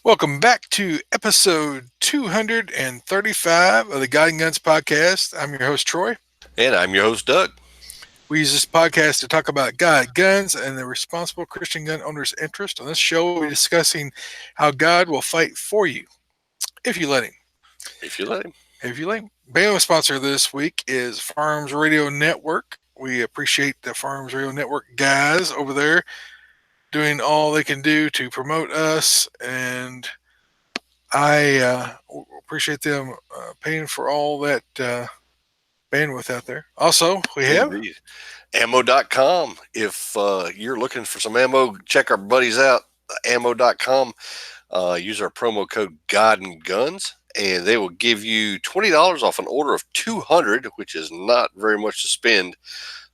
Welcome back to episode 235 of the God and Guns podcast. I'm your host, Troy. And I'm your host, Doug. We use this podcast to talk about God, guns, and the responsible Christian gun owner's interest. On this show, we'll be discussing how God will fight for you if you let Him. If you let him. If you let Him. Bandwidth sponsor this week is Farms Radio Network. We appreciate the Farms Radio Network guys over there doing all they can do to promote us, and I appreciate them paying for all that bandwidth out there. Also, we have Indeed. Ammo.com. If you're looking for some ammo, check our buddies out. Ammo.com. Use our promo code God and Guns, and they will give you $20 off an order of 200, which is not very much to spend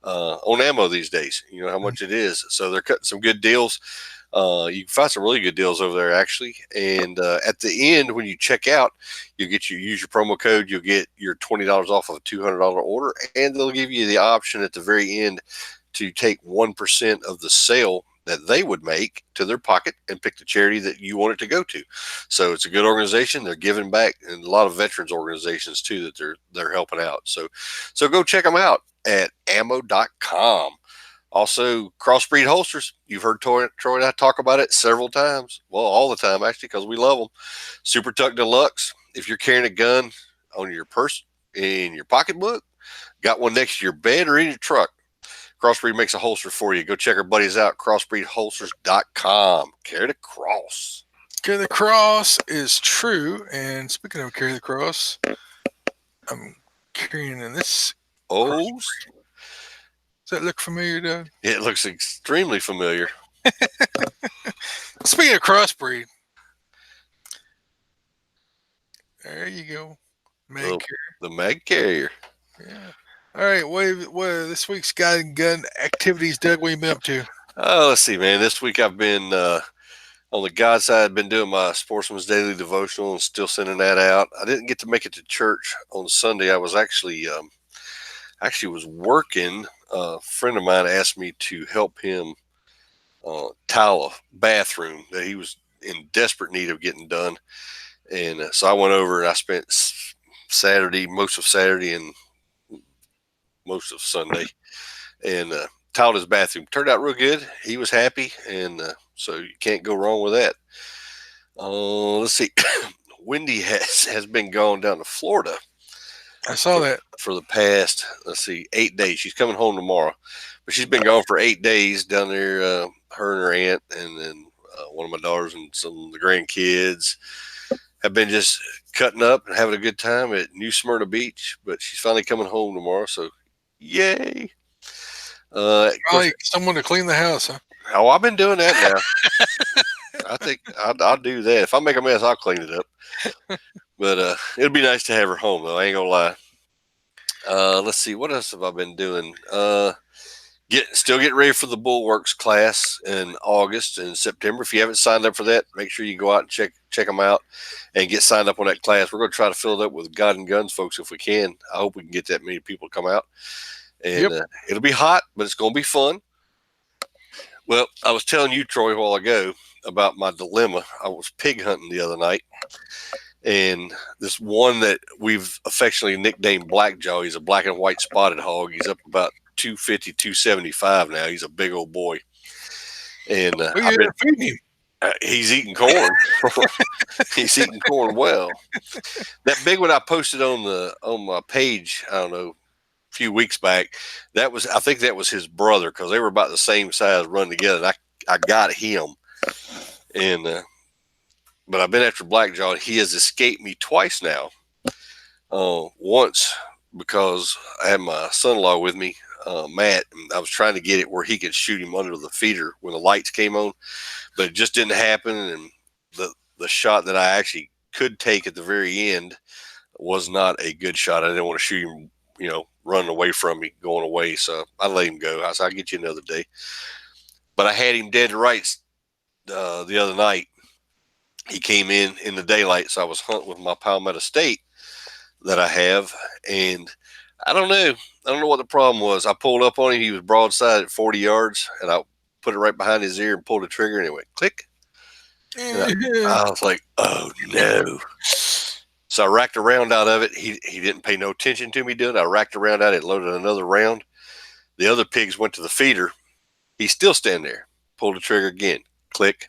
on ammo these days. You know how much it is. So they're cutting some good deals. You can find some really good deals over there, actually. And at the end, when you check out, use your promo code. You'll get your $20 off of a $200 order, and they'll give you the option at the very end to take 1% of the sale that they would make to their pocket and pick the charity that you want it to go to. So it's a good organization. They're giving back, and a lot of veterans organizations too that they're helping out. So go check them out at ammo.com. Also, Crossbreed holsters. You've heard Troy and I talk about it several times. Well, all the time, actually, because we love them. Super Tuck Deluxe. If you're carrying a gun on your purse, in your pocketbook, got one next to your bed or in your truck, Crossbreed makes a holster for you. Go check our buddies out, crossbreedholsters.com. Carry the cross. Carry the Cross is true. And speaking of Carry the Cross, I'm carrying in this. Oh, Does that look familiar, Doug? it looks extremely familiar. Speaking of crossbreed, there you go. Mag Oh, carrier. the mag carrier. Yeah. All right. What are this week's God and Gun activities, Doug? What have you been up to? Let's see, man. This week I've been on the God side. Been doing my Sportsman's Daily Devotional and still sending that out. I didn't get to make it to church on Sunday. I was actually was working. A friend of mine asked me to help him tile a bathroom that he was in desperate need of getting done, and so I went over and I spent most of Saturday and most of Sunday, and tiled his bathroom. Turned out real good. He was happy, and so you can't go wrong with that. Let's see. Wendy has been gone down to Florida. I saw that for the past, 8 days. She's coming home tomorrow, but she's been gone for 8 days down there. Her and her aunt, and then one of my daughters and some of the grandkids have been just cutting up and having a good time at New Smyrna Beach. But she's finally coming home tomorrow, so yay! Probably someone to clean the house, huh? Oh, I've been doing that now. I think I'll do that. If I make a mess, I'll clean it up. But it'll be nice to have her home, though. I ain't gonna lie. Let's see, what else have I been doing? Still getting ready for the Bulwarks class in August and September. If you haven't signed up for that, make sure you go out and check them out and get signed up on that class. We're going to try to fill it up with God and Guns folks if we can. I hope we can get that many people to come out. And it'll be hot, but it's going to be fun. Well, I was telling you, Troy, a while ago about my dilemma. I was pig hunting the other night, and this one that we've affectionately nicknamed Blackjaw, he's a black and white spotted hog. He's up about 250, 275 now. He's a big old boy. And I've been feeding him. He's eating corn. He's eating corn well. That big one I posted on my page, I don't know, a few weeks back, I think that was his brother, because they were about the same size, run together. And I got him. And but I've been after Blackjaw, and he has escaped me twice now. Once because I had my son-in-law with me, Matt, and I was trying to get it where he could shoot him under the feeder when the lights came on, but it just didn't happen. And the shot that I actually could take at the very end was not a good shot. I didn't want to shoot him, running away from me, going away. So I let him go. I said, I'll get you another day. But I had him dead to rights the other night. He came in the daylight, so I was hunting with my Palmetto State that I have, and I don't know what the problem was. I pulled up on him. He was broadside at 40 yards, and I put it right behind his ear and pulled the trigger, and it went click. And I was like, oh no. So I racked a round out of it. He didn't pay no attention to me doing it. I racked a round out of it, loaded another round. The other pigs went to the feeder. He's still standing there. Pulled the trigger again. Click.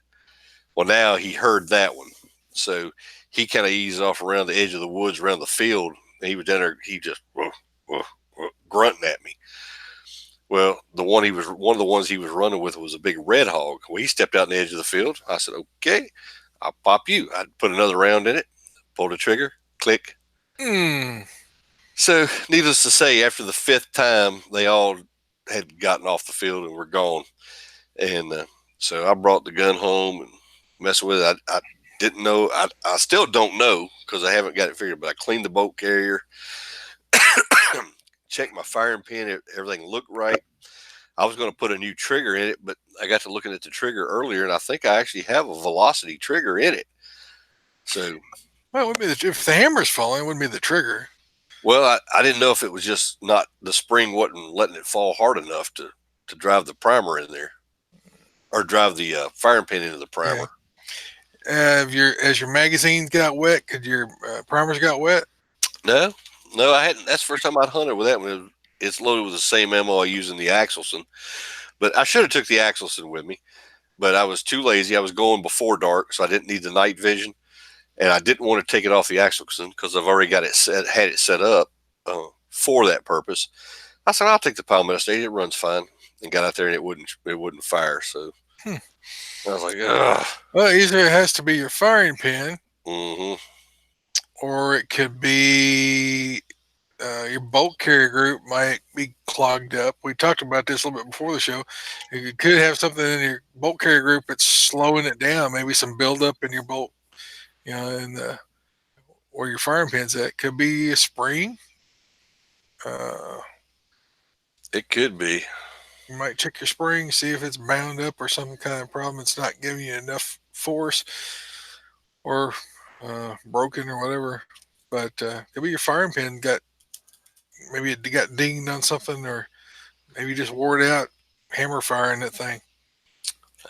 Well, now he heard that one. So he kind of eased off around the edge of the woods around the field. And he was down there. He just grunting at me. Well, one of the ones he was running with was a big red hog. Well, he stepped out on the edge of the field. I said, okay, I'll pop you. I put another round in it, pulled the trigger, click. Mm. So, needless to say, after the fifth time, they all had gotten off the field and were gone. And so I brought the gun home and messed with it. I didn't know. I still don't know because I haven't got it figured. But I cleaned the bolt carrier, checked my firing pin. Everything looked right. I was going to put a new trigger in it, but I got to looking at the trigger earlier, and I think I actually have a velocity trigger in it. So, well, it would be if the hammer's falling, it wouldn't be the trigger. well, I didn't know if it was just not the spring wasn't letting it fall hard enough to drive the primer in there, or drive the firing pin into the primer. Yeah. As your magazines got wet, could your primers got wet? No, no, I hadn't. That's the first time I'd hunted with that one. It's loaded with the same ammo I use in the Axelson, but I should have took the Axelson with me, but I was too lazy. I was going before dark, so I didn't need the night vision, and I didn't want to take it off the Axelson because I've already got it had it set up for that purpose. I said I'll take the Palmetto State. It runs fine, and got out there and it wouldn't fire. So I was like, ugh. Well, either it has to be your firing pin, Mm-hmm. or it could be your bolt carrier group might be clogged up. We talked about this a little bit before the show. You could have something in your bolt carrier group that's slowing it down. Maybe some buildup in your bolt, in the where your firing pin's at. Could be a spring. Uh, It could be. you might check your spring, see if it's bound up or some kind of problem. It's not giving you enough force, or broken or whatever. But could be your firing pin maybe it got dinged on something, or maybe you just wore it out hammer firing that thing.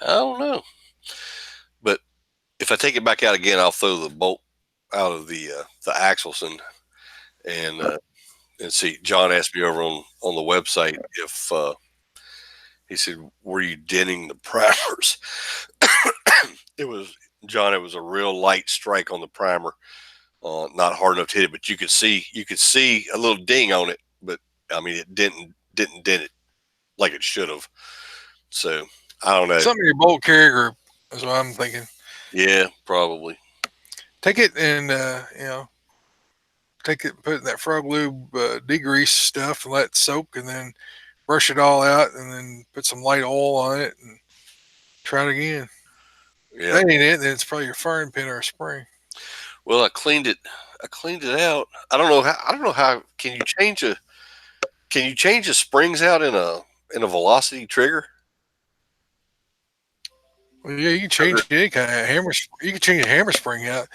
I don't know, but if I take it back out again, I'll throw the bolt out of the Axelson and see. John asked me over on the website if he said, "Were you denting the primers?" It was John. It was a real light strike on the primer, not hard enough to hit it, but you could see a little ding on it. But I mean, it didn't dent it like it should have. So I don't know. Something in your bolt carrier group is what I'm thinking. Yeah, probably. Take it and take it, put it in that frog lube degrease stuff and let it soak, and then brush it all out, and then put some light oil on it and try it again. Yeah. That ain't it. Then it's probably your firing pin or a spring. Well, I cleaned it. I cleaned it out. I don't know how. I don't know how. Can you change the springs out in a velocity trigger? Well, yeah, you can change any kind of hammer. You can change a hammer spring out.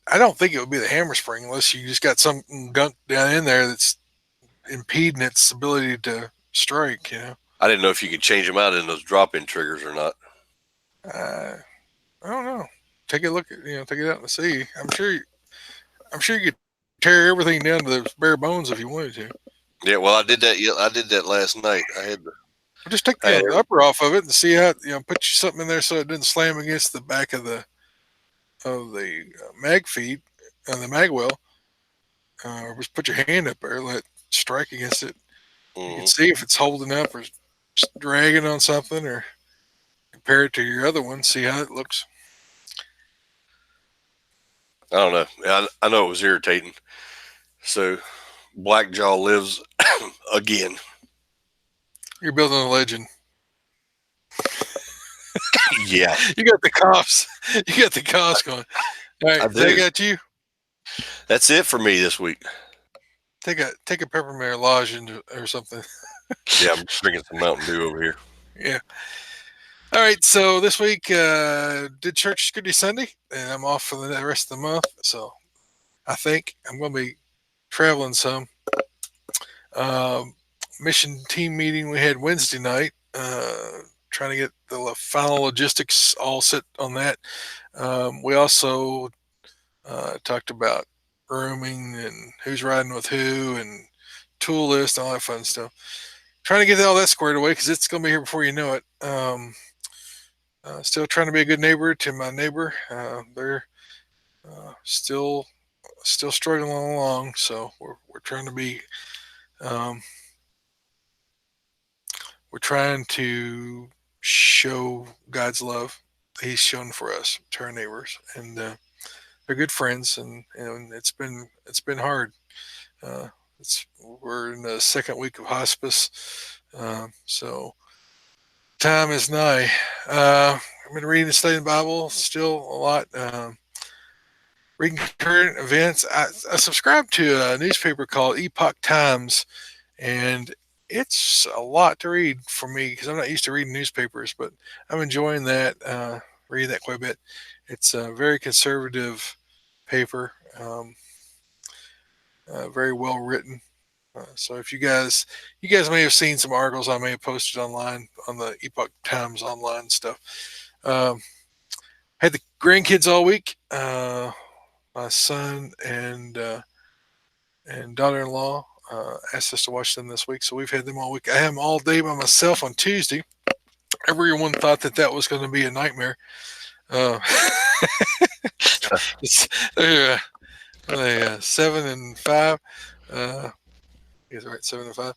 I don't think it would be the hammer spring unless you just got some gunk down in there that's impeding its ability to strike. I didn't know if you could change them out in those drop-in triggers or not. I don't know. Take a look at take it out and see. I'm sure you could tear everything down to the bare bones if you wanted to. Yeah, well, I did that. Yeah, I did that last night. I had the. Just take the upper off of it and see how put something in there so it didn't slam against the back of the mag feed and the mag well. Or just put your hand up there, let it strike against it. You can see if it's holding up or dragging on something, or compare it to your other one, see how it looks. I don't know. I know it was irritating. So, Blackjaw lives again. You're building a legend. Yeah. You got the coughs. You got the coughs going. All right, they got you. That's it for me this week. Take a peppermint lozenge or something. Yeah, I'm drinking some Mountain Dew over here. Yeah. All right, so this week did church Goody Sunday, and I'm off for the rest of the month. So I think I'm going to be traveling some. Mission team meeting we had Wednesday night. trying to get the final logistics all set on that. We also talked about rooming and who's riding with who and tool list, all that fun stuff. Trying to get all that squared away because it's going to be here before you know it. Still trying to be a good neighbor to my neighbor. They're still struggling along, so we're trying to be um, we're trying to show God's love that He's shown for us to our neighbors, and they're good friends, and it's been hard. Uh, we're in the second week of hospice, so time is nigh. I've been reading and studying the Bible still a lot. Reading current events. I subscribe to a newspaper called Epoch Times, and it's a lot to read for me because I'm not used to reading newspapers, but I'm enjoying that. Reading that quite a bit. It's a very conservative paper, very well written. So if you guys may have seen some articles I may have posted online on the Epoch Times online stuff. Um, had the grandkids all week. My son and daughter-in-law asked us to watch them this week, so we've had them all week. I had them all day by myself on Tuesday. Everyone thought that was going to be a nightmare. Uh, they're 7 and 5. He's right, 7 and 5.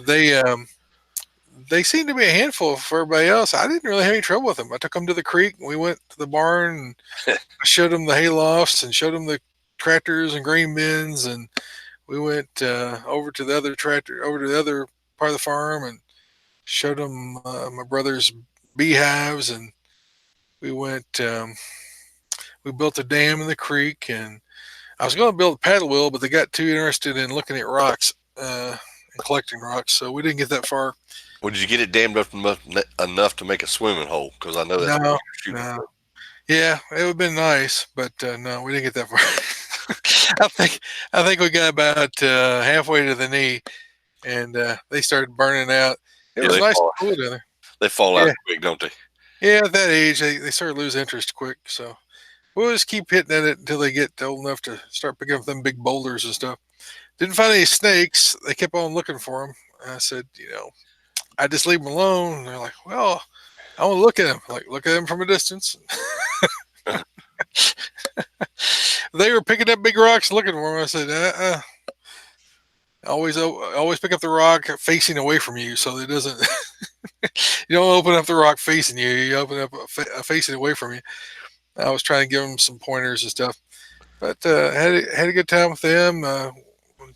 They um, they seem to be a handful for everybody else. I didn't really have any trouble with them. I took them to the creek. We went to the barn and I showed them the hay lofts and showed them the tractors and grain bins, and we went over to the other part of the farm and showed them my brother's beehives, and we went. We built a dam in the creek, and I was going to build a paddle wheel, but they got too interested in looking at rocks and collecting rocks, so we didn't get that far. Well, did you get it dammed up enough to make a swimming hole? Because I know that's what No, you're shooting no. for. Yeah, it would have been nice, but no, we didn't get that far. I think we got about halfway to the knee, and they started burning out. It Yeah, was nice and cool down there. they fall out Yeah, quick, don't they? yeah. At that age, they sort of lose interest quick. So we'll just keep hitting at it until they get old enough to start picking up them big boulders and stuff. Didn't find any snakes. They kept on looking for them. I said, I just leave them alone. And they're like, well, I want to look at them. Like, look at them from a distance. They were picking up big rocks looking for them. I said, always pick up the rock facing away from you so it doesn't. You don't open up the rock facing you. You open up facing away from you. I was trying to give them some pointers and stuff, but had a good time with them.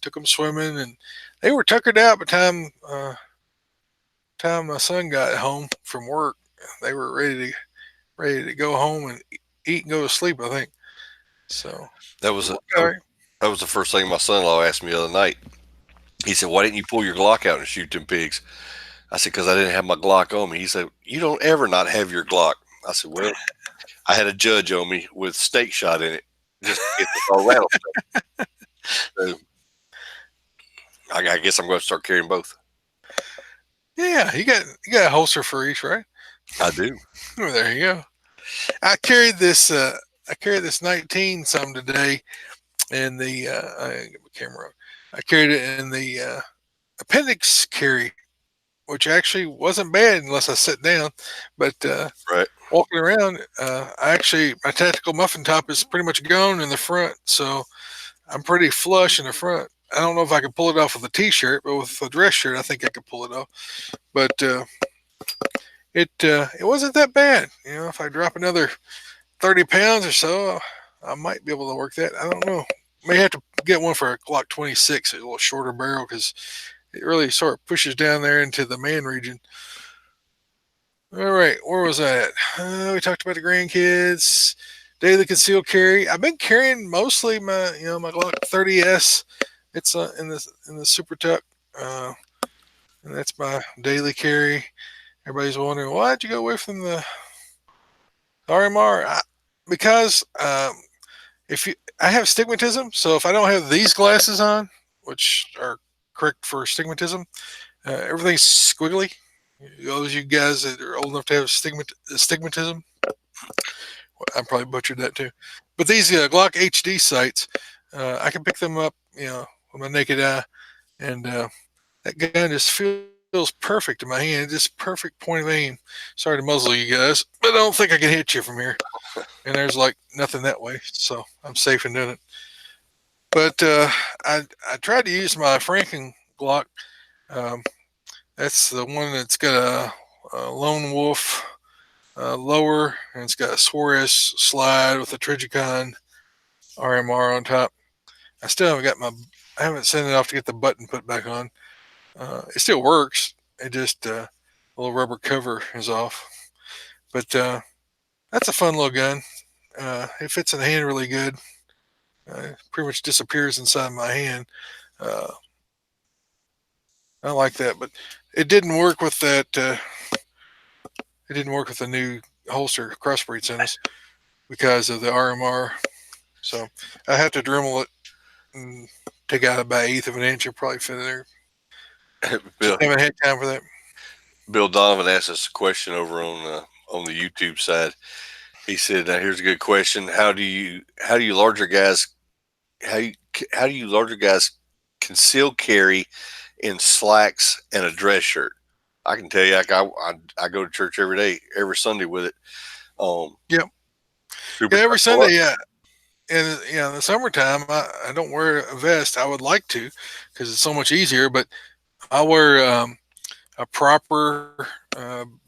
Took them swimming, and they were tuckered out by the time my son got home from work. They were ready to go home and eat and go to sleep. I think so. That It was a, worked all right. that was the first thing my son-in-law asked me the other night. He said, "Why didn't you pull your Glock out and shoot them pigs?" I said, "Because I didn't have my Glock on me." He said, "You don't ever not have your Glock." I said, "Well, I had a judge on me with steak shot in it, just to get this all rattlesnake. So I guess I'm going to start carrying both." Yeah, you got a holster for each, right? I do. Oh, there you go. I carried this. I carried this 19 some today in the. I get my camera on. I carried it in the appendix carry, which actually wasn't bad unless I sit down. But Right. walking around, my tactical muffin top is pretty much gone in the front, so I'm pretty flush in the front. I don't know if I could pull it off with a t-shirt, but with a dress shirt, I think I could pull it off. But it wasn't that bad. If I drop another 30 pounds or so, I might be able to work that. I don't know. May have to get one for a Glock 26, a little shorter barrel, because it really sort of pushes down there into the man region. All right, where was that? We talked about the grandkids, daily concealed carry. I've been carrying mostly my Glock 30s. It's in the super tuck, and that's my daily carry. Everybody's wondering why'd you go away from the RMR? Because if you, I have stigmatism, so if I don't have these glasses on, which are correct for stigmatism, everything's squiggly. Those you guys that are old enough to have stigmatism, I probably butchered that too. But these Glock HD sights, I can pick them up, with my naked eye, and that gun just feels perfect in my hand. Just perfect point of aim. Sorry to muzzle you guys, but I don't think I can hit you from here. And there's like nothing that way, so I'm safe in doing it. But I tried to use my Franken Glock. Um, that's the one that's got a lone wolf lower, and it's got a Suarez slide with a Trigicon RMR on top. I still haven't got my. I haven't sent it off to get the button put back on. It still works. It just the little rubber cover is off. But that's a fun little gun. It fits in the hand really good. Pretty much disappears inside my hand. Uh, I like that, but it didn't work with that. It didn't work with the new holster crossbreed sent us because of the RMR. So I had to Dremel it and take out about an eighth of an inch. It'll probably fit in there. Just Bill haven't had time for that. Bill Donovan asked us a question over on the YouTube side. He said, "Here's a good question. How do you larger guys how you how do you larger guys conceal carry in slacks and a dress shirt?" I can tell you, I go to church every day, every Sunday with it. Yep. Super Yeah, every tucked all up. Sunday. Yeah. And in the summertime, I don't wear a vest. I would like to, because it's so much easier. But I wear a proper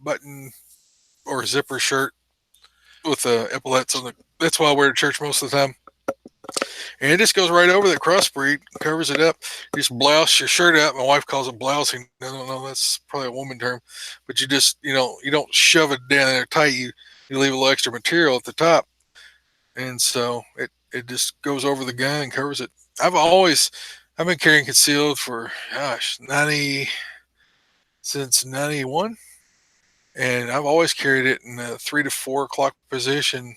button or zipper shirt with epaulets on the. That's why I wear to church most of the time. And it just goes right over that crossbreed, covers it up. You just blouse your shirt up. My wife calls it blousing. I don't know. That's probably a woman term, but you just you don't shove it down there tight. You leave a little extra material at the top, and so it just goes over the gun and covers it. I've been carrying concealed for gosh 90 since 91, and I've always carried it in a 3 to 4 o'clock position,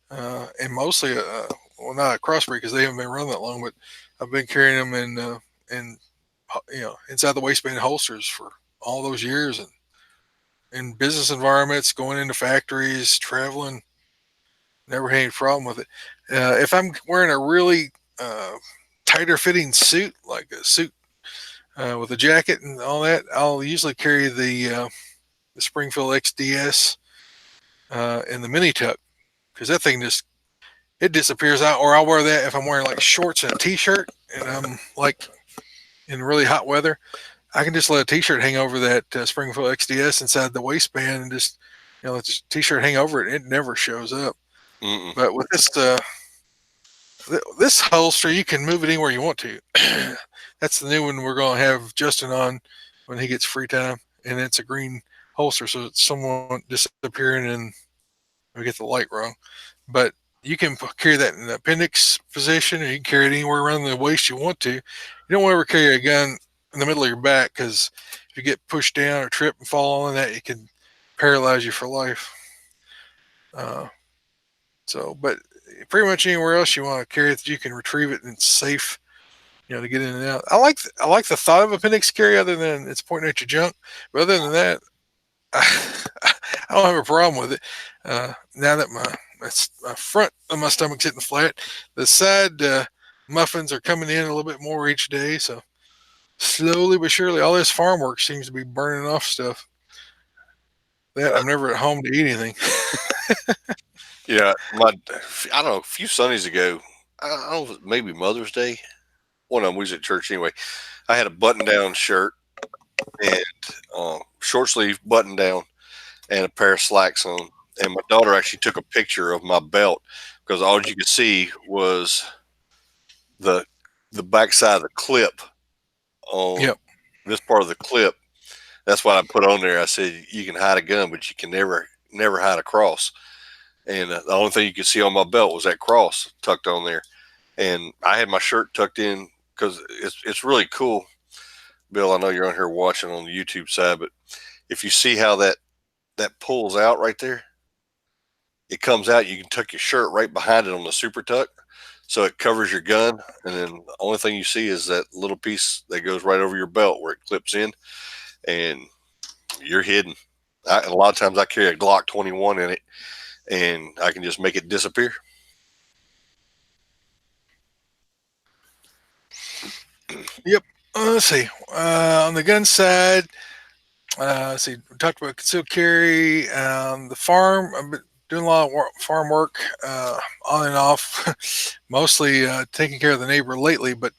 and mostly well, not a crossbreed because they haven't been run that long, but I've been carrying them in inside the waistband holsters for all those years, and in business environments, going into factories, traveling, never had any problem with it. If I'm wearing a really tighter fitting suit, like a suit with a jacket and all that, I'll usually carry the Springfield XDS in the mini tuck because that thing just it disappears out. Or I'll wear that if I'm wearing like shorts and a t-shirt and I'm like in really hot weather. I can just let a t-shirt hang over that Springfield XDS inside the waistband and just let the t-shirt hang over it. It never shows up. Mm-mm. But with this holster, you can move it anywhere you want to. That's the new one we're going to have Justin on when he gets free time, and it's a green holster, so it's somewhat disappearing and we get the light wrong. But you can carry that in the appendix position, or you can carry it anywhere around the waist you want to. You don't ever carry a gun in the middle of your back because if you get pushed down or trip and fall on that, it can paralyze you for life. Uh, but pretty much anywhere else you want to carry it, you can retrieve it and it's safe, to get in and out. I like the thought of appendix carry, other than it's pointing at your junk. But other than that, I don't have a problem with it. Now that my front of my stomach's hitting flat, the side muffins are coming in a little bit more each day. So slowly but surely, all this farm work seems to be burning off stuff. That I'm never at home to eat anything. Yeah, I don't know. A few Sundays ago, I don't know, maybe Mother's Day. One of them we was at church anyway. I had a button-down shirt and short sleeve button down and a pair of slacks on. And my daughter actually took a picture of my belt because all you could see was the the backside of the clip on Yep. this part of the clip. That's what I put on there. I said you can hide a gun, but you can never hide a cross. And the only thing you could see on my belt was that cross tucked on there. And I had my shirt tucked in because it's really cool. Bill, I know you're on here watching on the YouTube side, but if you see how that pulls out right there, it comes out. You can tuck your shirt right behind it on the super tuck, so it covers your gun. And then the only thing you see is that little piece that goes right over your belt where it clips in. And you're hidden. A lot of times I carry a Glock 21 in it, and I can just make it disappear. Yep. Let's see. On the gun side, let's see. We talked about concealed carry. The farm. I've been doing a lot of farm work, on and off. Mostly taking care of the neighbor lately, but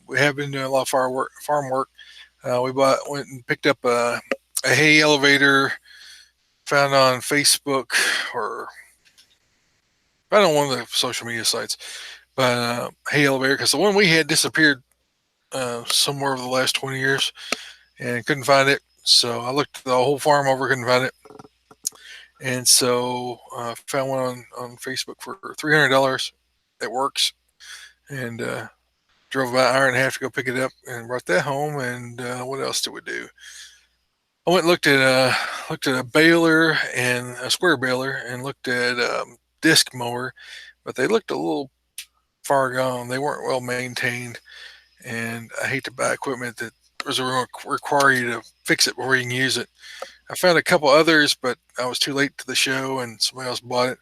we have been doing a lot of farm work. Farm work. Went and picked up a hay elevator found on Facebook or found on one of the social media sites. But hay elevator, because the one we had disappeared somewhere over the last 20 years and couldn't find it. So I looked the whole farm over, couldn't find it. And so found one on Facebook for $300 that works. And drove about an hour and a half to go pick it up and brought that home. And what else did we do? I went and looked at a baler and a square baler and looked at disc mower, but they looked a little far gone. They weren't well maintained, and I hate to buy equipment that was going to require you to fix it before you can use it. I found a couple others, but I was too late to the show, and somebody else bought it.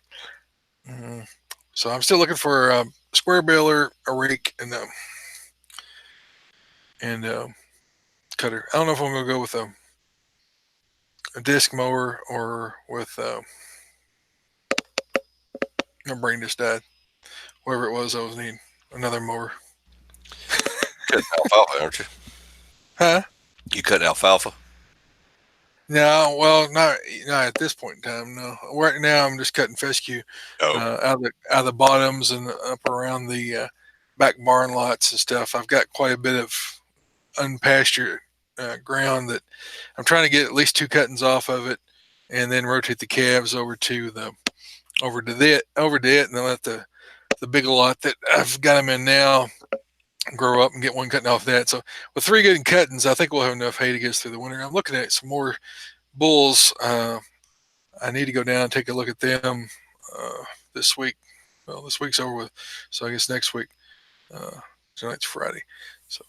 Mm. So I'm still looking for a square baler, a rake, and cutter. I don't know if I'm going to go with a disc mower or with my brain just died. Whatever it was, I was needing another mower. Cutting alfalfa, aren't you? Huh? You cutting alfalfa? No, well, not at this point in time. No, right now I'm just cutting fescue Oh. out of the bottoms and up around the back barn lots and stuff. I've got quite a bit of unpastured ground that I'm trying to get at least two cuttings off of it, and then rotate the calves over to it, and then let the big lot that I've got them in now grow up and get one cutting off that. So with three good cuttings, I think we'll have enough hay to get us through the winter. I'm looking at some more bulls. I need to go down and take a look at them this week. Well, this week's over with, so I guess next week. Uh, Tonight's Friday. So,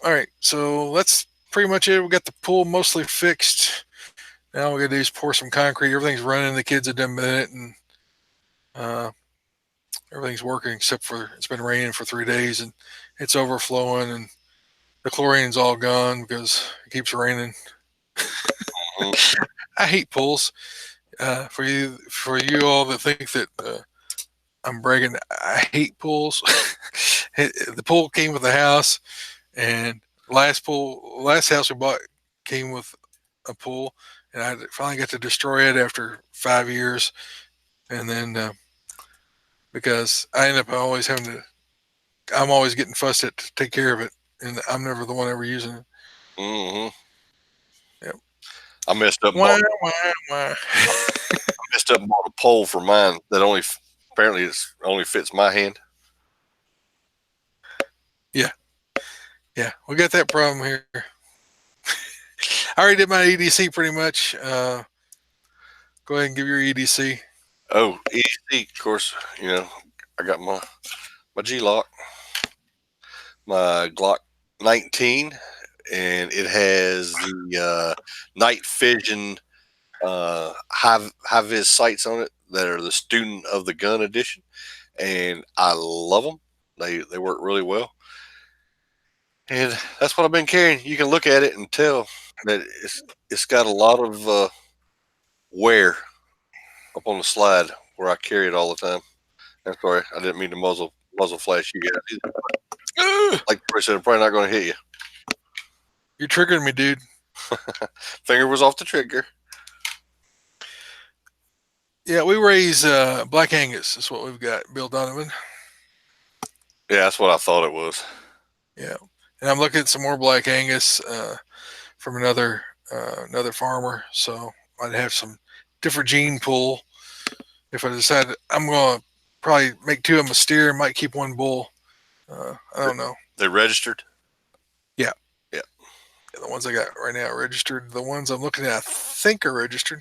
all right. So that's pretty much it. We got the pool mostly fixed. Now we got to do is pour some concrete. Everything's running. The kids have done it, and uh, everything's working except for it's been raining for 3 days and it's overflowing, and the chlorine's all gone because it keeps raining. Mm-hmm. I hate pools. For you all that think that I'm bragging, I hate pools. The pool came with the house, and last house we bought came with a pool, and I finally got to destroy it after 5 years, and then because I end up always having to, I'm always getting fussed at to take care of it, and I'm never the one ever using it. Mm-hmm. Yep. I messed up. Why, why? Messed up and bought a pole for mine that apparently only fits my hand. Yeah, yeah, we got that problem here. I already did my EDC pretty much. Go ahead and give your EDC. Oh, easy, of course. I got my G lock, my Glock 19, and it has the night vision high vis sights on it that are the student of the gun edition, and I love them. They work really well, and that's what I've been carrying. You can look at it and tell that it's got a lot of wear up on the slide where I carry it all the time. I'm sorry, I didn't mean to muzzle flash you guys either. Like I said, I'm probably not going to hit you. You're triggering me, dude. Finger was off the trigger. Yeah, we raise Black Angus. That's what we've got. Bill Donovan. Yeah, that's what I thought it was. Yeah, and I'm looking at some more Black Angus from another farmer. So I'd have some different gene pool. If I decide I'm going to probably make two of them a steer, might keep one bull. I don't know. They registered? Yeah. Yeah. Yeah, the ones I got right now are registered. The ones I'm looking at, I think are registered.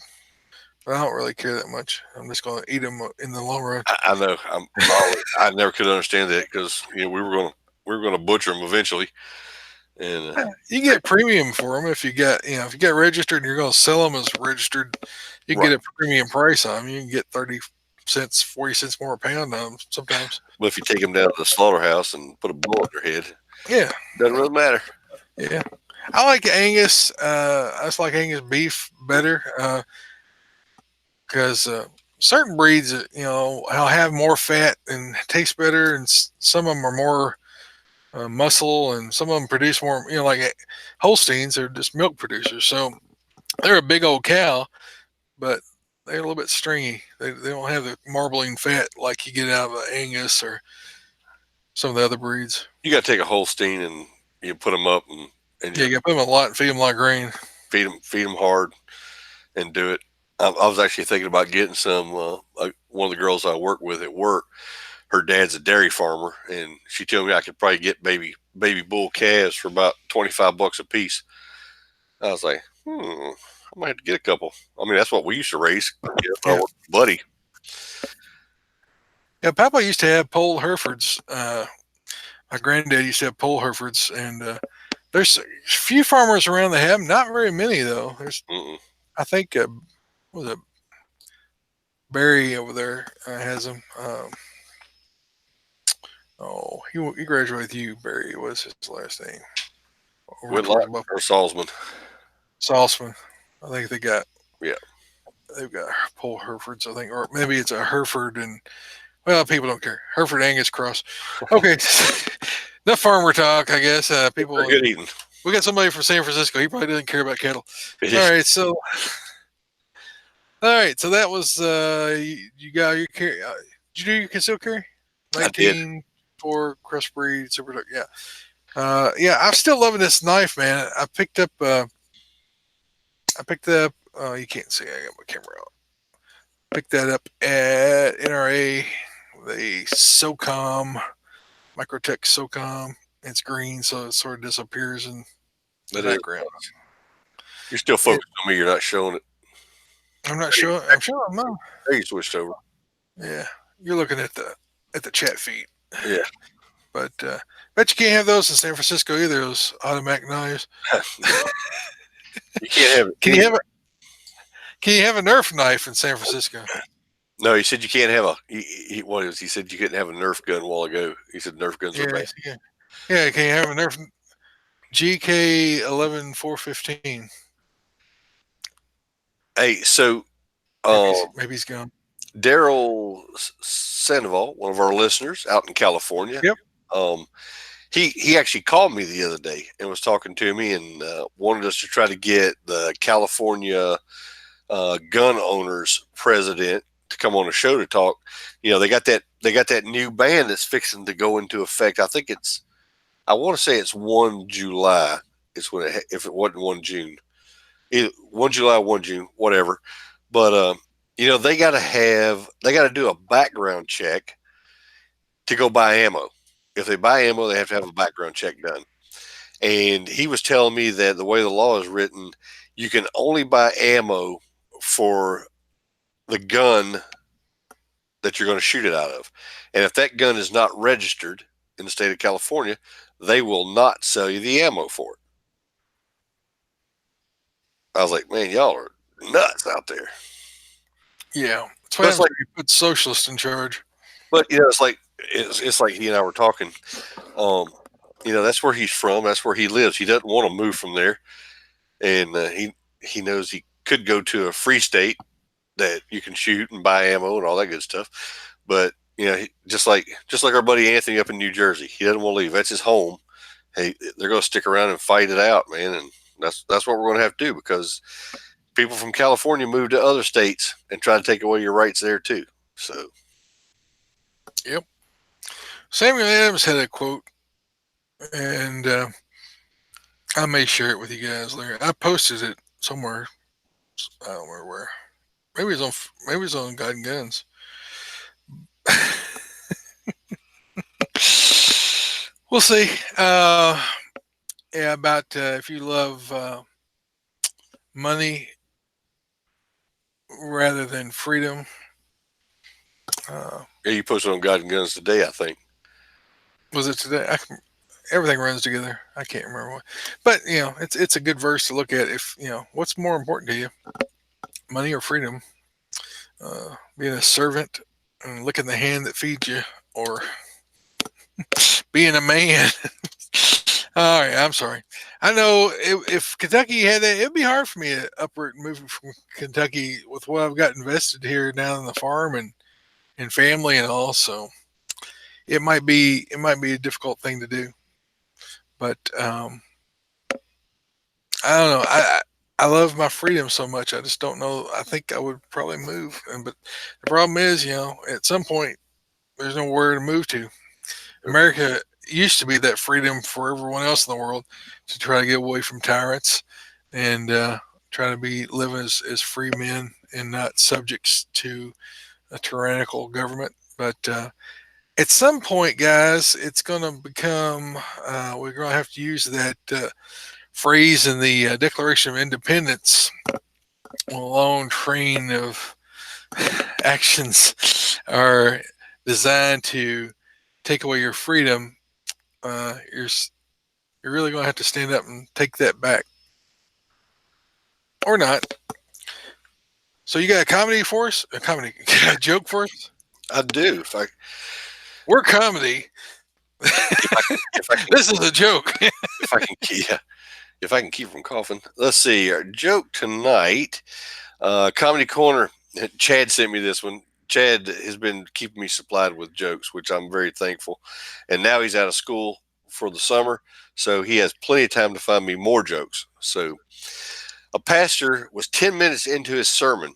But I don't really care that much. I'm just going to eat them in the long run. I know. I never could understand that because we were going to butcher them eventually, And You get premium for them if you got, if you get registered and you're going to sell them as registered, you can right. get a premium price on them. You can get 30 cents, 40 cents more a pound on them sometimes. But if you take them down to the slaughterhouse and put a bullet in their head, Yeah, doesn't really matter. yeah. I like Angus. I just like Angus beef better because certain breeds, I'll have more fat and taste better, and some of them are more muscle, and some of them produce more. Like Holsteins are just milk producers, so they're a big old cow, but they're a little bit stringy. They don't have the marbling fat like you get out of Angus or some of the other breeds. You got to take a Holstein and you put them up and Yeah, just you got to put them a lot and feed them like grain. feed them hard and do it. I was actually thinking about getting some. One of the girls I work with at work, her dad's a dairy farmer, and she told me I could probably get baby bull calves for about $25 a piece. I was like, I might have to get a couple. I mean, that's what we used to raise. When I Yeah, worked with Buddy. yeah. Papa used to have pole Herefords. My granddad used to have pole Herefords, and there's a few farmers around that have them. Not very many though. There's, Mm-mm. I think, what was it, Barry over there has them. Oh, he graduated with you, Barry. What's his last name? Over towards Whitlock Buffalo. or Salzman. Salzman. I think Yeah. they've got pole Herefords. I think, or maybe it's a Hereford and well, people don't care. Hereford Angus cross. Okay, enough farmer talk. I guess They're people. good eating. We got somebody from San Francisco. He probably doesn't care about cattle. It All is. right, so that was you got your carry. Did you do your concealed carry? I did. 19 for crossbreed super duck. Yeah. Yeah, I'm still loving this knife, man. I picked up. You can't see. I got my camera out. Picked that up at NRA. The SOCOM Microtech SOCOM. It's green, so it sort of disappears in the That is. background. You're still It, focused on me. You're not showing it. I'm not sure. I'm sure I'm not. There you switched over. Yeah, you're looking at the chat feed, Yeah. but bet you can't have those in San Francisco either. Those automatic knives. No, you can't have it Can you have anywhere. a Can you have a Nerf knife in San Francisco? No, he said you can't have a. What is? He said you couldn't have a Nerf gun a while ago. He said Nerf guns are Yeah, bad. yeah, yeah. Can you have a Nerf GK 11415? Hey, so Maybe he's gone. Daryl Sandoval, one of our listeners out in California, Yep. um, he actually called me the other day and was talking to me and wanted us to try to get the California gun owners president to come on a show to talk. They got that new ban that's fixing to go into effect. I want to say it's 1 July. It's when if it wasn't 1 June, 1 July, 1 June, whatever. But they got to do a background check to go buy ammo. If they buy ammo, they have to have a background check done. And he was telling me that the way the law is written, you can only buy ammo for the gun that you're going to shoot it out of. And if that gun is not registered in the state of California, they will not sell you the ammo for it. I was like, man, y'all are nuts out there. Yeah, that's what But it's happens like, when you put socialists in charge. but it's like he and I were talking. Um, that's where he's from. That's where he lives. He doesn't want to move from there, and he knows he could go to a free state that you can shoot and buy ammo and all that good stuff. But just like our buddy Anthony up in New Jersey, he doesn't want to leave. That's his home. Hey, they're going to stick around and fight it out, man, and that's what we're going to have to do because people from California move to other states and try to take away your rights there too. So Yep. Samuel Adams had a quote, and I may share it with you guys later. I posted it somewhere. I don't remember where. Maybe it's on God and Guns. We'll see. Yeah, about if you love money rather than freedom. Uh, yeah, you posted on God and Guns today, I think. was it today? everything runs together. I can't remember what, but it's a good verse to look at. If what's more important to you, money or freedom? Being a servant and licking the hand that feeds you, or being a man. All right, I'm sorry. I know if Kentucky had that, it'd be hard for me to uproot and move from Kentucky with what I've got invested here now in the farm and family and all. So it might be a difficult thing to do, but I don't know. I love my freedom so much. I just don't know. I think I would probably move, but the problem is, at some point there's nowhere to move to. America used to be that freedom for everyone else in the world to try to get away from tyrants and try to be living as free men and not subjects to a tyrannical government. But at some point, guys, it's going to become we're going to have to use that phrase in the Declaration of Independence. A long train of actions are designed to take away your freedom. You're really going to have to stand up and take that back, or not. So you got a comedy for us? A joke for us? I do. If I We're comedy. if I can This is a joke. if I can yeah, if I can keep from coughing. Let's see. Our joke tonight, Comedy Corner. Chad sent me this one. Chad has been keeping me supplied with jokes, which I'm very thankful. And now he's out of school for the summer, so he has plenty of time to find me more jokes. So, a pastor was 10 minutes into his sermon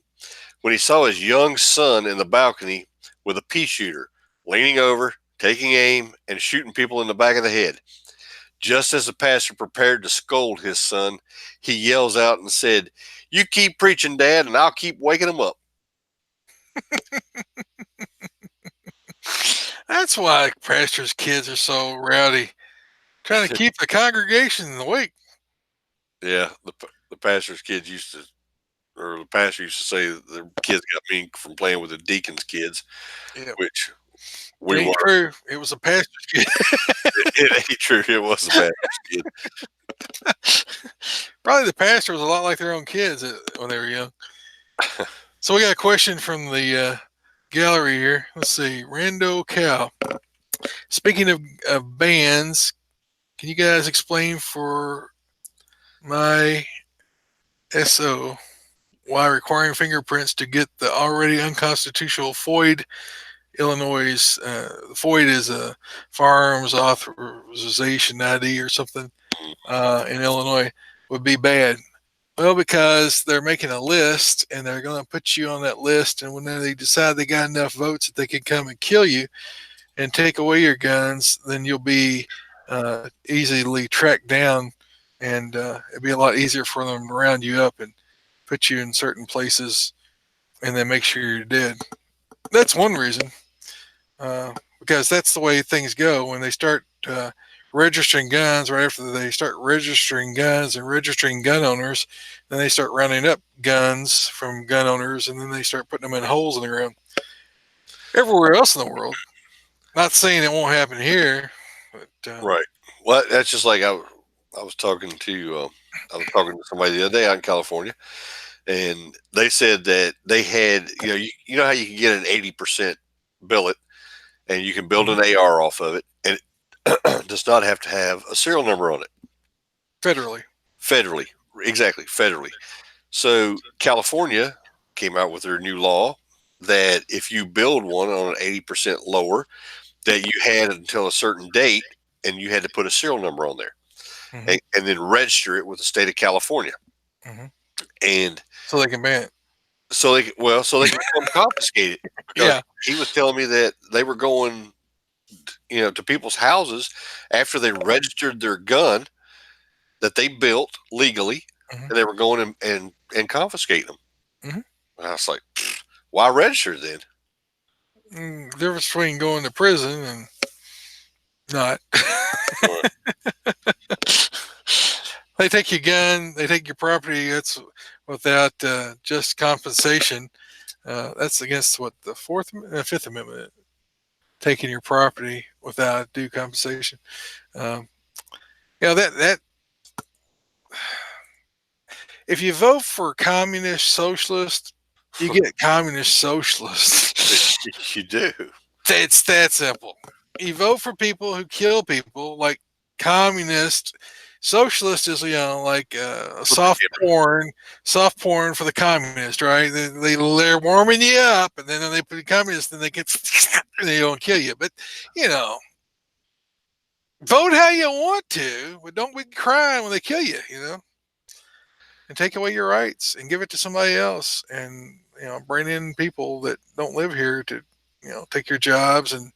when he saw his young son in the balcony with a pea shooter, leaning over, taking aim, and shooting people in the back of the head. Just as the pastor prepared to scold his son, he yells out and said, "You keep preaching, Dad, and I'll keep waking him up." That's why pastors' kids are so rowdy, trying to keep the congregation awake. Yeah, the pastor's kids used to, or the pastor used to say that the kids got mean from playing with the deacon's kids, Yeah, which it we ain't were. true. It was a pastor's kid. It ain't true. It was the pastor's kid. Probably the pastor was a lot like their own kids when they were young. So we got a question from the gallery here. Let's see, Rando Cal. Speaking of bands, can you guys explain for my SO why requiring fingerprints to get the already unconstitutional FOID Illinois? FOID is a Firearms Authorization ID or something in Illinois would be bad. Well, because they're making a list and they're going to put you on that list, and when they decide they got enough votes that they can come and kill you and take away your guns, then you'll be easily tracked down, and it'd be a lot easier for them to round you up and put you in certain places and then make sure you're dead. That's one reason, because that's the way things go when they start registering guns. Right after they start registering guns and registering gun owners, then they start rounding up guns from gun owners, and then they start putting them in holes in the ground everywhere else in the world. Not saying it won't happen here, but Right. Well, that's just like I was talking to somebody the other day out in California, and they said that they had you know how you can get an 80% billet, and you can build mhm, an AR off of it, and it does not have to have a serial number on it. federally. Federally, exactly, federally. So California came out with their new law that if you build one on an 80% lower, that you had until a certain date, and you had to put a serial number on there, Hmm. and then register it with the state of California. Hmm. And So they can ban it. so they can come confiscate it, because Yeah. he was telling me that they were going, to people's houses after they registered their gun that they built legally, Hmm. and they were going and confiscating them. Hmm. And I was like, why register then? Difference between going to prison and not. Right. They take your gun, they take your property. That's without just compensation. That's against what the Fifth Amendment, taking your property without due compensation. that if you vote for communist socialist, you get communist socialist. You do. It's that simple. You vote for people who kill people, like communist. Socialist is like soft porn for the communist, right? They're warming you up, and then when they put communist, then they get they don't kill you. But you know, vote how you want to, but don't be crying when they kill you. And take away your rights and give it to somebody else, and bring in people that don't live here to take your jobs and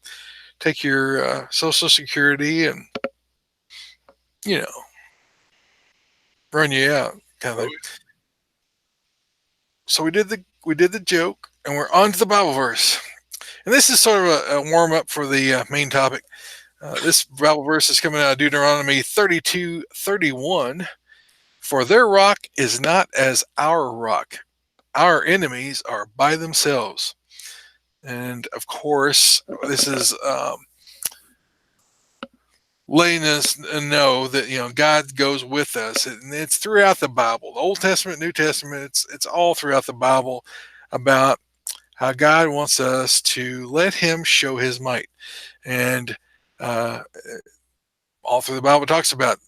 take your social security and you know run you out kind of thing. So we did the joke, and we're on to the Bible verse, and this is sort of a warm up for the main topic. This Bible verse is coming out of Deuteronomy 32:31. For their rock is not as our rock. Our enemies are by themselves. And of course, this is letting us know that God goes with us, and it's throughout the Bible, the Old Testament, New Testament. It's all throughout the Bible about how God wants us to let Him show His might, and uh, all through the Bible talks about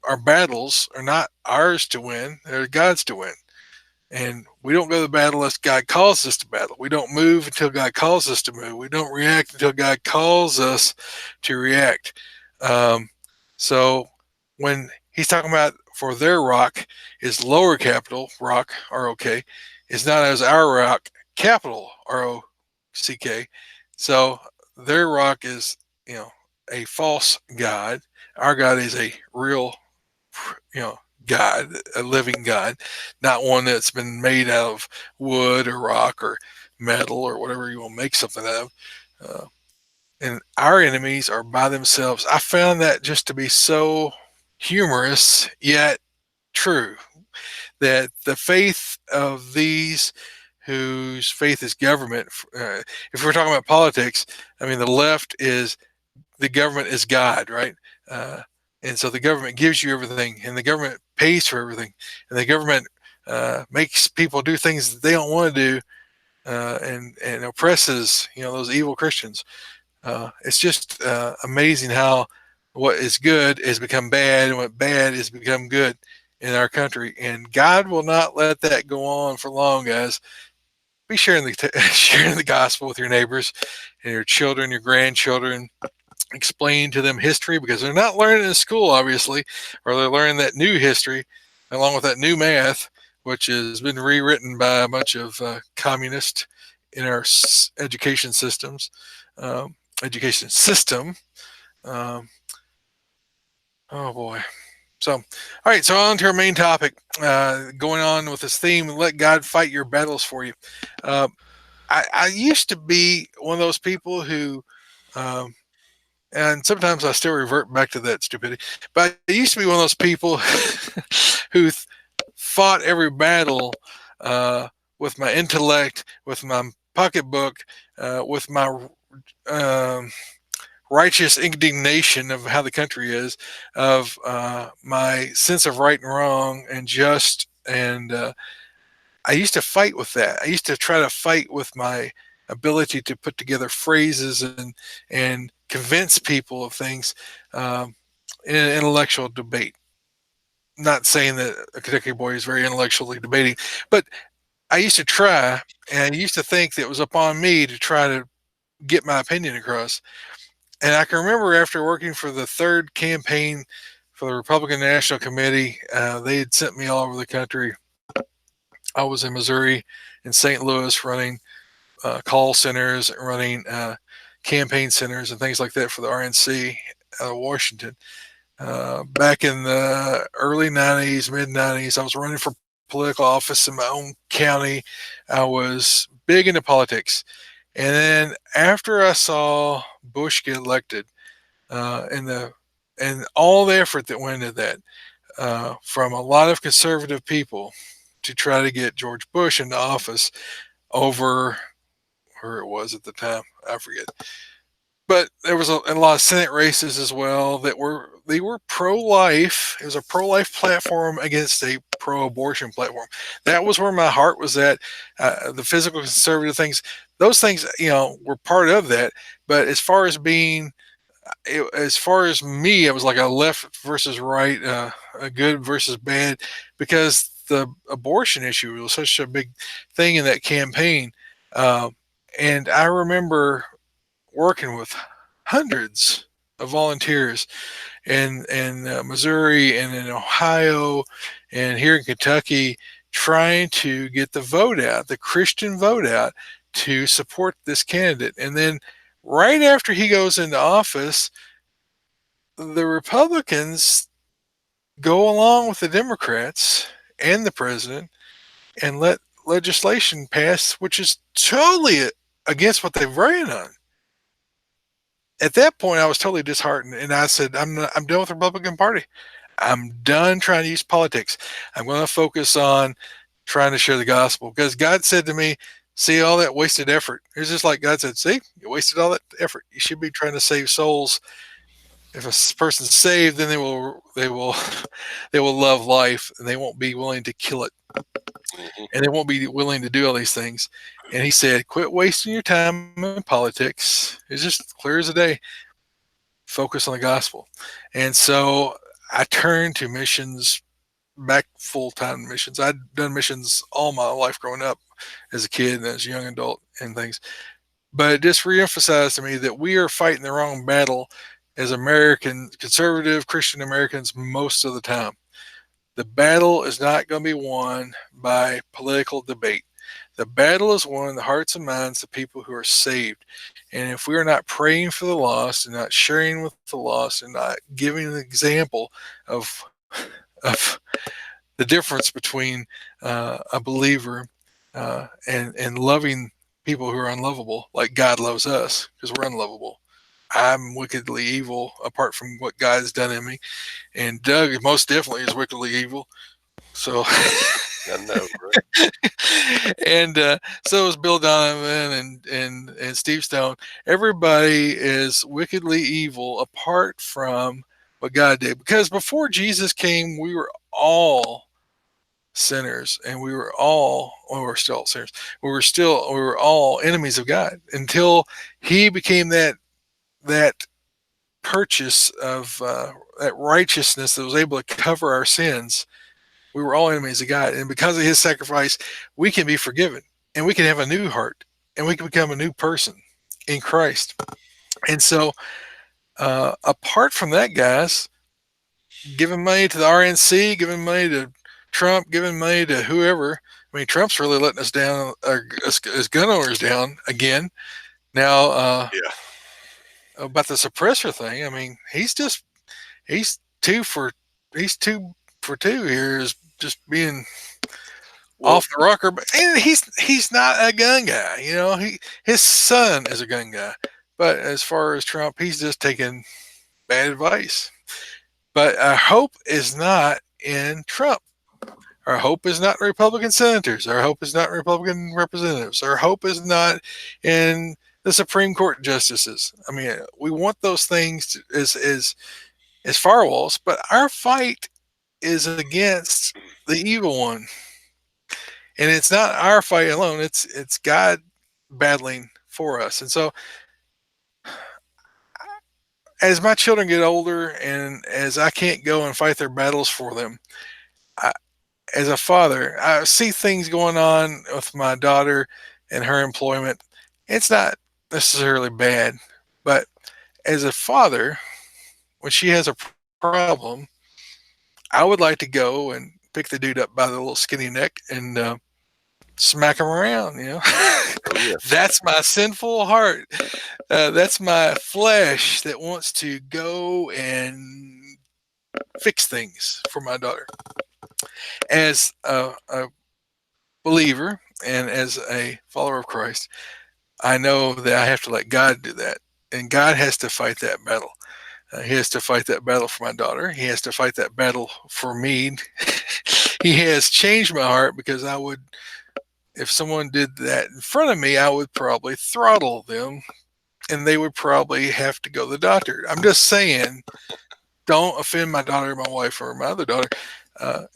our battles are not ours to win; they're God's to win. And we don't go to the battle unless God calls us to battle. We don't move until God calls us to move. We don't react until God calls us to react. Um, so when he's talking about for their rock is lower capital rock ROK is not as our rock capital ROCK. So their rock is a false god. Our God is a real God, a living God, not one that's been made out of wood or rock or metal or whatever you want to make something out of. Uh, and our enemies are by themselves. I found that just to be so humorous yet true, that the faith of these whose faith is government, if we're talking about politics, I mean, the left is the government is God, right? And so the government gives you everything, and the government pays for everything, and the government makes people do things that they don't want to do, and oppresses those evil Christians. It's just amazing how what is good has become bad, and what bad has become good in our country. And God will not let that go on for long, guys. Be sharing the sharing the gospel with your neighbors and your children, your grandchildren. Explain to them history, because they're not learning in school, obviously, or they're learning that new history along with that new math, which has been rewritten by a bunch of communists in our education systems, education system. Um, oh boy. So, all right. So on to our main topic. Going on with this theme, let God fight your battles for you. Uh, I used to be one of those people who um, and sometimes I still revert back to that stupidity. But I used to be one of those people who fought every battle with my intellect, with my pocketbook, with my um righteous indignation of how the country is, of my sense of right and wrong and just, and I used to fight with that. I used to try to fight with my ability to put together phrases and convince people of things in an intellectual debate. Not saying that a Kentucky boy is very intellectually debating, but I used to try, and I used to think that it was upon me to try to get my opinion across. And I can remember after working for the third campaign for the Republican National Committee, they had sent me all over the country. I was in Missouri and St. Louis running call centers, running campaign centers, and things like that for the RNC out of Washington. Back in the early 90s, mid 90s, I was running for political office in my own county. I was big into politics. And then after I saw Bush get elected, and all the effort that went into that, from a lot of conservative people to try to get George Bush into office over where it was at the time, I forget. but there was a lot of Senate races as well that were pro life. It was a pro life platform against a pro abortion platform. That was where my heart was at. The physical conservative things, those things, were part of that. But as far as as far as me, it was like a left versus right, a good versus bad, because the abortion issue was such a big thing in that campaign. Uh, and I remember working with hundreds of volunteers in Missouri and in Ohio and here in Kentucky, trying to get the vote out, the Christian vote out, to support this candidate. And then right after he goes into office, the Republicans go along with the Democrats and the president and let legislation pass, which is totally against what they've ran on. At that point, I was totally disheartened, and I said, I'm done with the Republican Party. I'm done trying to use politics. I'm going to focus on trying to share the gospel, because God said to me, see all that wasted effort. It's just like God said, see, you wasted all that effort. You should be trying to save souls. If a person's saved, then they will they will love life, and they won't be willing to kill it, Mm-hmm. and they won't be willing to do all these things. And he said, quit wasting your time in politics. It's just clear as a day. Focus on the gospel. And so I turned to missions, back full time missions. I'd done missions all my life growing up as a kid and as a young adult and things. But it just reemphasized to me that we are fighting the wrong battle as American conservative Christian Americans most of the time. The battle is not going to be won by political debate. The battle is won in the hearts and minds of people who are saved. And if we are not praying for the lost and not sharing with the lost and not giving an example of, of the difference between a believer and loving people who are unlovable, like God loves us, because we're unlovable. I'm wickedly evil apart from what God's done in me, and Doug most definitely is wickedly evil. So, I know, right? and so is Bill Donovan and Steve Stone. Everybody is wickedly evil apart from what God did. Because before Jesus came, we were all sinners, and we're still sinners. We were all enemies of God until He became that purchase of that righteousness that was able to cover our sins. We were all enemies of God, and because of His sacrifice, we can be forgiven, and we can have a new heart, and we can become a new person in Christ. And so, apart from that, guys, giving money to the RNC, giving money to Trump, giving money to whoever. I mean, Trump's really letting us down, as gun owners down again. Now, Yeah. about the suppressor thing, I mean, he's two for he's 2 for 2 here, is just being Well, off the rocker. But and he's not a gun guy. His son is a gun guy. But as far as Trump, he's just taking bad advice. But our hope is not in Trump. Our hope is not in Republican senators. Our hope is not in Republican representatives. Our hope is not in the Supreme Court justices. I mean, we want those things as firewalls, but our fight is against the evil one, and it's not our fight alone. It's God battling for us. And so, as my children get older, and as I can't go and fight their battles for them, I, as a father, I see things going on with my daughter and her employment. It's not necessarily bad, but as a father, when she has a problem, I would like to go and pick the dude up by the little skinny neck and smack him around. oh yeah. That's my sinful heart. That's my flesh that wants to go and fix things for my daughter. As a believer and as a follower of Christ, I know that I have to let God do that. And God has to fight that battle. He has to fight that battle for my daughter. He has to fight that battle for me. He has changed my heart, because if someone did that in front of me, I would probably throttle them and they would probably have to go to the doctor. I'm just saying, don't offend my daughter, my wife, or my other daughter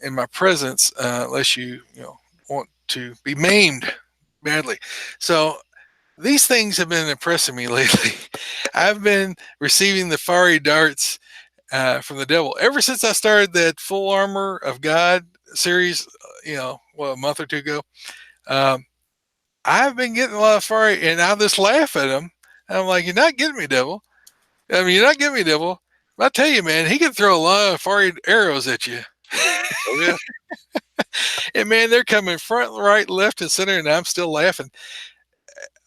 in my presence unless you want to be maimed badly. So these things have been impressing me lately. I've been receiving the fiery darts from the devil ever since I started that Full Armor of God series. A month or two ago. Um, I've been getting a lot of fiery, and I just laugh at him. I'm like, "You're not getting me, devil. I mean, you're not getting me, devil." But I tell you, man, he can throw a lot of fiery arrows at you. Oh yeah. And man, they're coming front, right, left, and center, and I'm still laughing,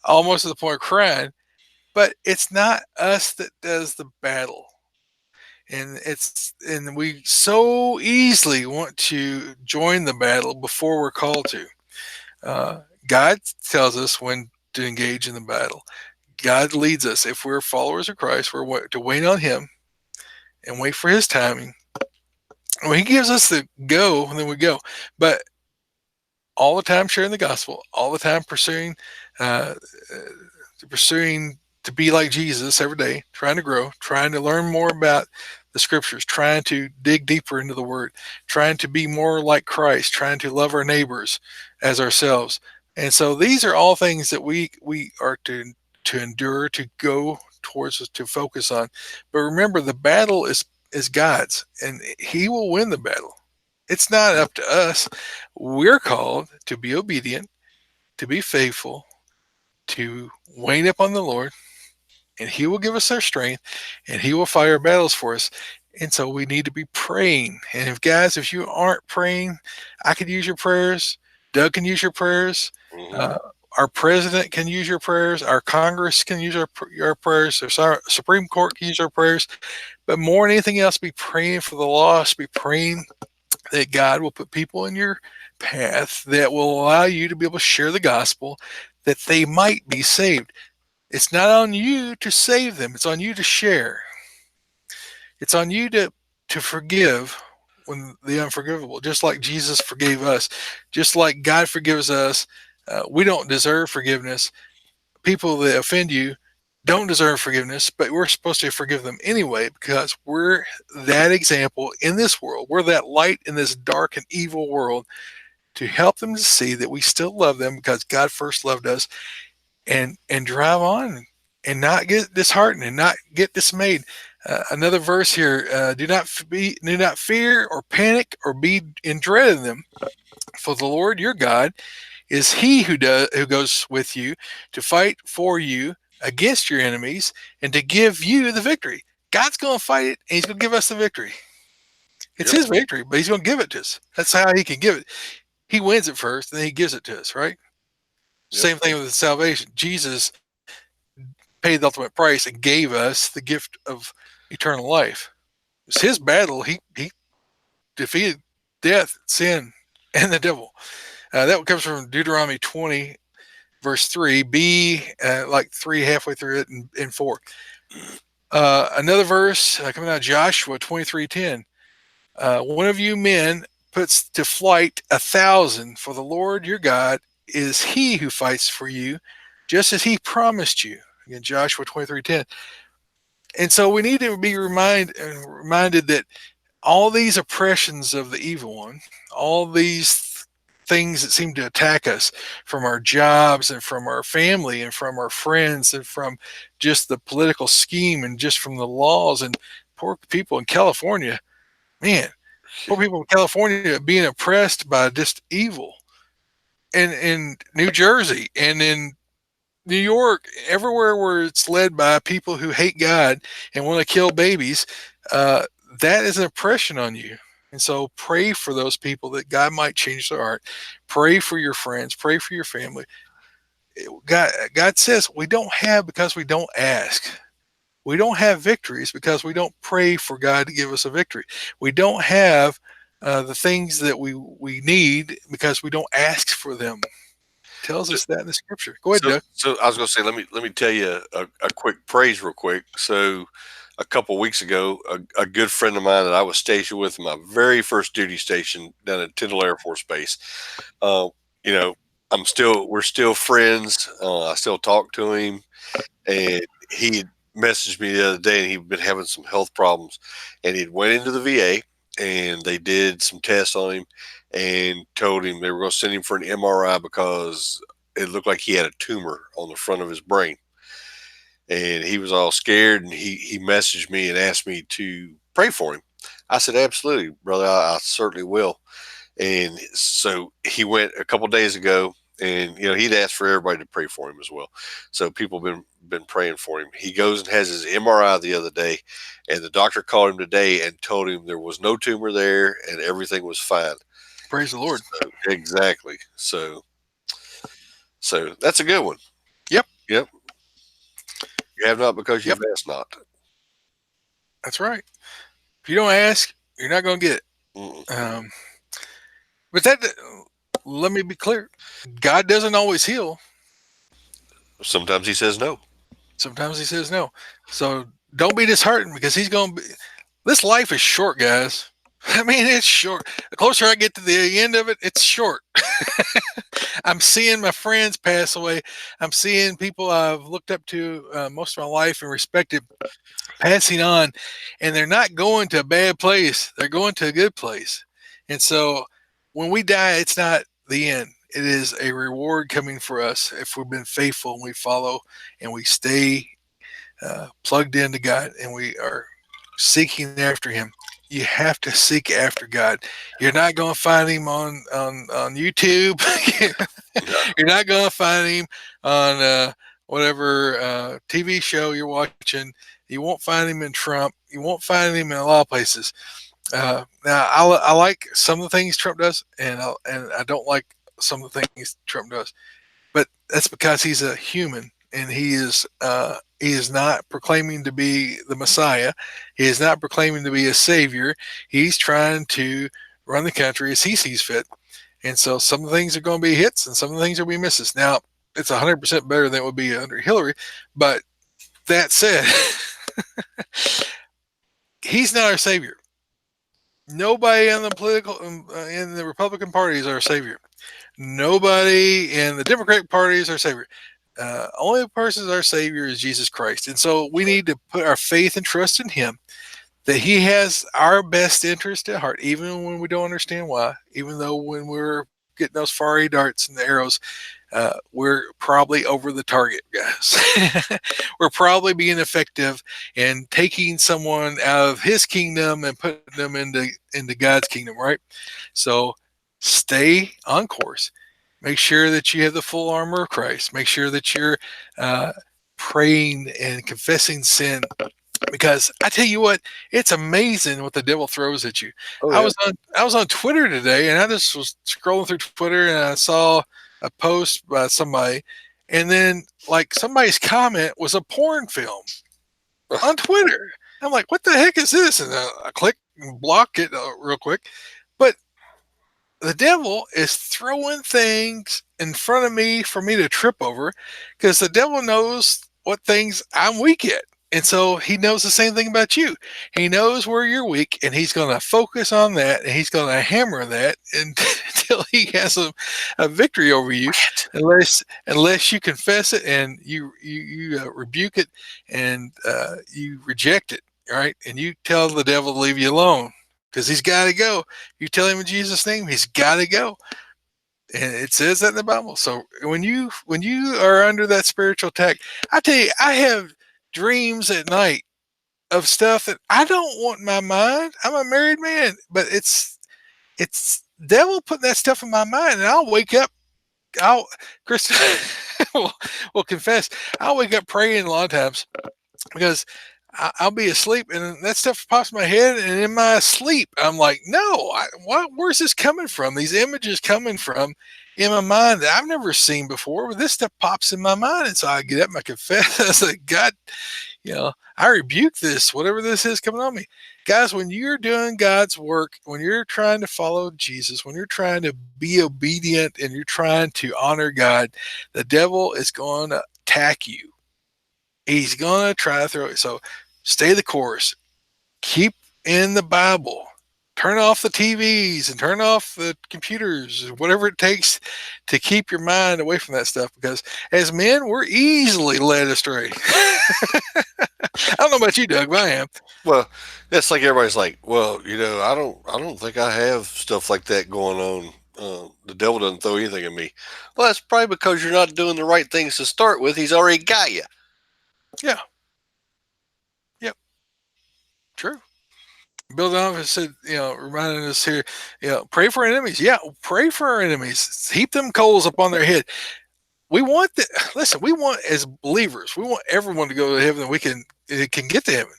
almost to the point of crying. But it's not us that does the battle. And we so easily want to join the battle before we're called to. God tells us when to engage in the battle. God leads us. If we're followers of Christ, we're to wait on Him and wait for His timing. When He gives us the go, then we go. But all the time sharing the gospel, all the time uh, pursuing to be like Jesus every day, trying to grow, trying to learn more about the scriptures, trying to dig deeper into the word, trying to be more like Christ, trying to love our neighbors as ourselves. And so these are all things that we are to endure, to go towards, to focus on. But remember, the battle is God's, and He will win the battle. It's not up to us. We're called to be obedient, to be faithful, to wait upon the Lord, and He will give us our strength, and He will fight our battles for us. And so we need to be praying. And if you aren't praying, I could use your prayers. Doug can use your prayers. Hmm. Uh, our president can use your prayers. Our Congress can use our prayers. Our Supreme Court can use our prayers. But more than anything else, be praying for the lost. Be praying that God will put people in your path that will allow you to be able to share the gospel, that they might be saved. It's not on you to save them, it's on you to share. It's on you to forgive when the unforgivable, just like Jesus forgave us, just like God forgives us. We don't deserve forgiveness. People that offend you don't deserve forgiveness, but we're supposed to forgive them anyway because we're that example in this world. We're that light in this dark and evil world to help them to see that we still love them because God first loved us, and drive on and not get disheartened and not get dismayed. Another verse here: do not fear or panic or be in dread of them, for the Lord your God is He who goes with you to fight for you against your enemies and to give you the victory. God's going to fight it, and He's going to give us the victory. It's Yep. His victory, but He's going to give it to us. That's how He can give it. He wins it first, and then He gives it to us. Right? Yep. Same thing with salvation. Jesus paid the ultimate price and gave us the gift of eternal life. It's His battle. He defeated death, sin, and the devil. That comes from Deuteronomy 20, verse 3. Be like 3 halfway through it and 4. Another verse coming out of Joshua 23:10. One of you men puts to flight 1,000, for the Lord your God is He who fights for you, just as He promised you. Again, Joshua 23:10. And so we need to be reminded that all these oppressions of the evil one, all these things that seem to attack us from our jobs and from our family and from our friends and from just the political scheme and just from the laws, and poor people in California, man, poor people in California being oppressed by just evil, and in New Jersey and in New York, everywhere where it's led by people who hate God and want to kill babies, uh, that is an oppression on you. And so pray for those people that God might change their heart. Pray for your friends. Pray for your family. God says we don't have because we don't ask. We don't have victories because we don't pray for God to give us a victory. We don't have the things that we need because we don't ask for them. It tells So, us that in the scripture. Go ahead, so, Doug. so I was going to say, let me tell you a quick praise real quick. So, a couple weeks ago, a good friend of mine that I was stationed with in my very first duty station down at Tyndall Air Force Base. Uh, you know, we're still friends. I still talk to him, and he had messaged me the other day, and he'd been having some health problems, and he'd went into the VA, and they did some tests on him, and told him they were going to send him for an MRI because it looked like he had a tumor on the front of his brain, and he was all scared, and he messaged me and asked me to pray for him. I said, absolutely, brother, I certainly will. And so he went a couple days ago, and he'd asked for everybody to pray for him as well. So people have been praying for him. He goes and has his MRI the other day, and the doctor called him today and told him there was no tumor there and everything was fine. Praise the Lord. So, exactly. So that's a good one. Yep. Yep. You have not because Yep. you've asked not. That's right. If you don't ask, you're not going to get it. Mm-mm. But let me be clear. God doesn't always heal. Sometimes he says no. Sometimes he says no. So don't be disheartened because he's going to be. This life is short, guys. I mean, it's short. The closer I get to the end of it, it's short. I'm seeing my friends pass away. I'm seeing people I've looked up to most of my life and respected passing on, and they're not going to a bad place. They're going to a good place. And so when we die, it's not the end. It is a reward coming for us if we've been faithful and we follow and we stay plugged into God and we are seeking after Him. You have to seek after God. You're not going to find Him on YouTube. You're not going to find Him on whatever TV show you're watching. You won't find Him in Trump. You won't find Him in a lot of places. Now, I like some of the things Trump does, and I don't like some of the things Trump does. But that's because he's a human, and he is not proclaiming to be the Messiah. He is not proclaiming to be a savior. He's trying to run the country as he sees fit. And so some of the things are going to be hits, and some of the things will be misses. Now, it's 100% better than it would be under Hillary. But that said, he's not our savior. Nobody in the Republican Party is our savior. Nobody in the Democratic Party is our savior. Only person our savior is Jesus Christ. And so we need to put our faith and trust in Him, that He has our best interest at heart, even when we don't understand why, even though when we're getting those fiery darts and the arrows, we're probably over the target, guys. We're probably being effective in taking someone out of His kingdom and putting them into God's kingdom, right? So stay on course. Make sure that you have the full armor of Christ. Make sure that you're praying and confessing sin, because I tell you what, it's amazing what the devil throws at you. Oh, I yeah. was on Twitter today, and I just was scrolling through Twitter, and I saw a post by somebody, and then like somebody's comment was a porn film on Twitter. I'm like, what the heck is this? And I click and block it real quick. But the devil is throwing things in front of me for me to trip over, because the devil knows what things I'm weak at. And so he knows the same thing about you. He knows where you're weak, and he's going to focus on that, and he's going to hammer that until he has a victory over you, unless you confess it and you rebuke it, and you reject it, right? And you tell the devil to leave you alone, because he's got to go. You tell him in Jesus' name, he's got to go. And it says that in the Bible. So when you are under that spiritual attack, I tell you, I have dreams at night of stuff that I don't want in my mind. I'm a married man, but it's devil putting that stuff in my mind, and I'll wake up. Chris will confess, I'll wake up praying a lot of times, because I'll be asleep and that stuff pops in my head, and in my sleep I'm like, no, where's this coming from? These images coming from in my mind that I've never seen before, but this stuff pops in my mind. And so I get up and I confess. I say, God, I rebuke this, whatever this is coming on me. Guys, when you're doing God's work, when you're trying to follow Jesus, when you're trying to be obedient and you're trying to honor God, the devil is going to attack you. He's going to try to throw it. So stay the course. Keep in the Bible. turn off the TVs and turn off the computers, whatever it takes to keep your mind away from that stuff. Because as men, we're easily led astray. I don't know about you, Doug, but I am. Well, that's like everybody's like, well, I don't think I have stuff like that going on. The devil doesn't throw anything at me. Well, that's probably because you're not doing the right things to start with. He's already got you. Yeah. Yep. True. Bill Donovan said, reminding us here, pray for our enemies. Yeah, pray for our enemies. Heap them coals upon their head. We want listen, we want as believers, we want everyone to go to heaven and it can get to heaven.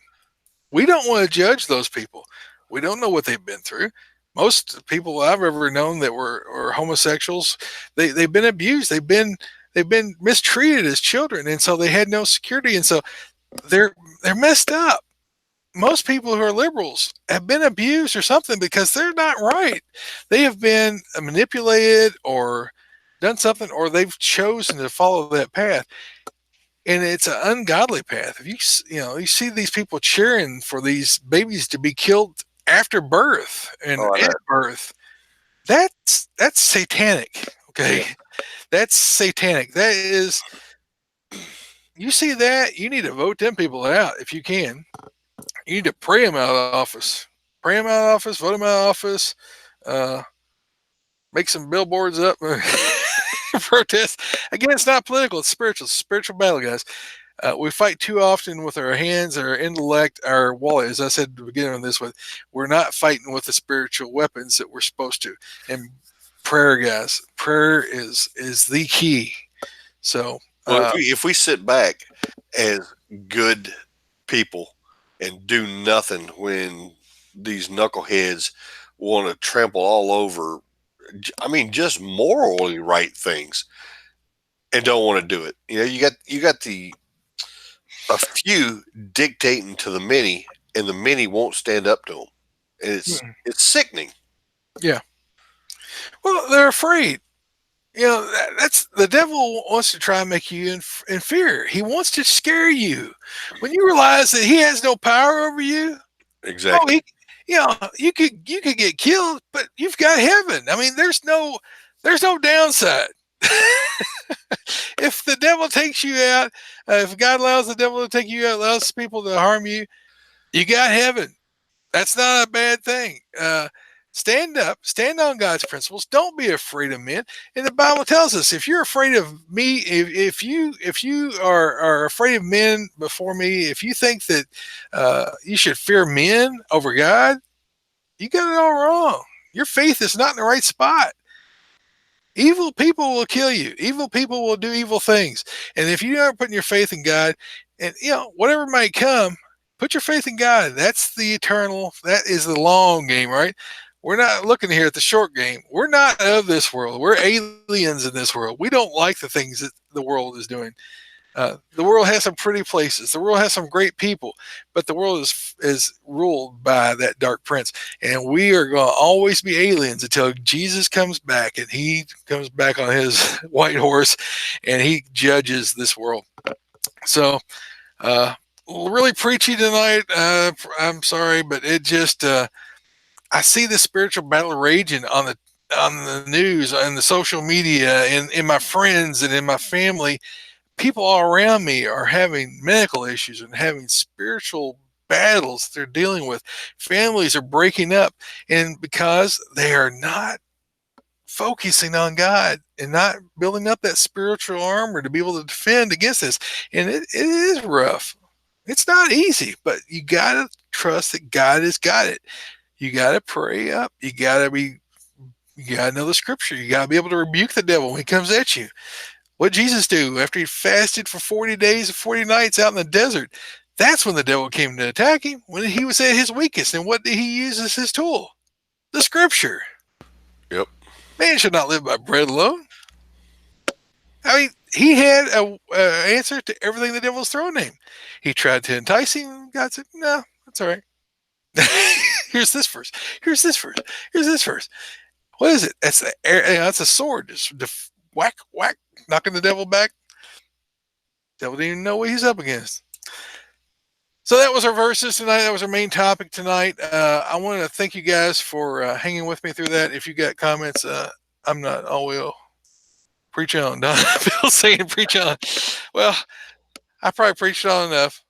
We don't want to judge those people. We don't know what they've been through. Most people I've ever known that were homosexuals, they've been abused. They've been mistreated as children, and so they had no security, and so they're messed up. Most people who are liberals have been abused or something because they're not right. They have been manipulated or done something, or they've chosen to follow that path, and it's an ungodly path. If you see these people cheering for these babies to be killed after birth and Oh, I know. at birth, that's satanic. Okay, Yeah. that's satanic. That is. You see that, you need to vote them people out if you can. You need to pray them out of office. Pray them out of office. Vote them out of office. Uh, make some billboards up. Protest. Again, it's not political. It's spiritual. It's spiritual battle, guys. We fight too often with our hands, our intellect, our wallet. As I said at the beginning of this, we're not fighting with the spiritual weapons that we're supposed to. And prayer, guys, prayer is the key. So, Well, if we sit back as good people and do nothing when these knuckleheads want to trample all over, I mean, just morally right things, and don't want to do it. You got the a few dictating to the many, and the many won't stand up to them. And it's sickening. yeah. Well, they're afraid. That's the devil wants to try and make you in fear. He wants to scare you. When you realize that he has no power over you, oh, Exactly. you could get killed, but you've got heaven. I mean, there's no downside. If the devil takes you out, if God allows the devil to take you out, allows people to harm you, you got heaven. That's not a bad thing. Stand up, stand on God's principles. Don't be afraid of men. And the Bible tells us, if you're afraid of me, if you are afraid of men before me, if you think that you should fear men over God, you got it all wrong. Your faith is not in the right spot. Evil people will kill you. Evil people will do evil things. And if you aren't putting your faith in God, and whatever might come, put your faith in God. That's the eternal. That is the long game, right? We're not looking here at the short game. We're not of this world. We're aliens in this world. We don't like the things that the world is doing. The world has some pretty places. The world has some great people, but the world is ruled by that dark prince, and we are going to always be aliens until Jesus comes back, and he comes back on his white horse, and he judges this world. So, really preachy tonight. I'm sorry, but it just I see the spiritual battle raging on the news, on the social media, in my friends and in my family. People all around me are having medical issues and having spiritual battles they're dealing with. Families are breaking up, and because they are not focusing on God and not building up that spiritual armor to be able to defend against this. And it is rough. It's not easy, but you got to trust that God has got it. You got to pray up. You got to know the scripture. You got to be able to rebuke the devil when he comes at you. What did Jesus do after he fasted for 40 days and 40 nights out in the desert? That's when the devil came to attack him, when he was at his weakest. And what did he use as his tool? The scripture. Yep. Man should not live by bread alone. I mean, he had a answer to everything the devil was throwing at him. He tried to entice him. God said, no, that's all right. Here's this verse. Here's this verse. Here's this verse. What is it? That's a sword. Just whack, whack, knocking the devil back. Devil didn't even know what he's up against. So that was our verses tonight. That was our main topic tonight. I want to thank you guys for hanging with me through that. If you got comments, I'm not all will. Preach on. Don Bill saying preach on. Well, I probably preached on enough.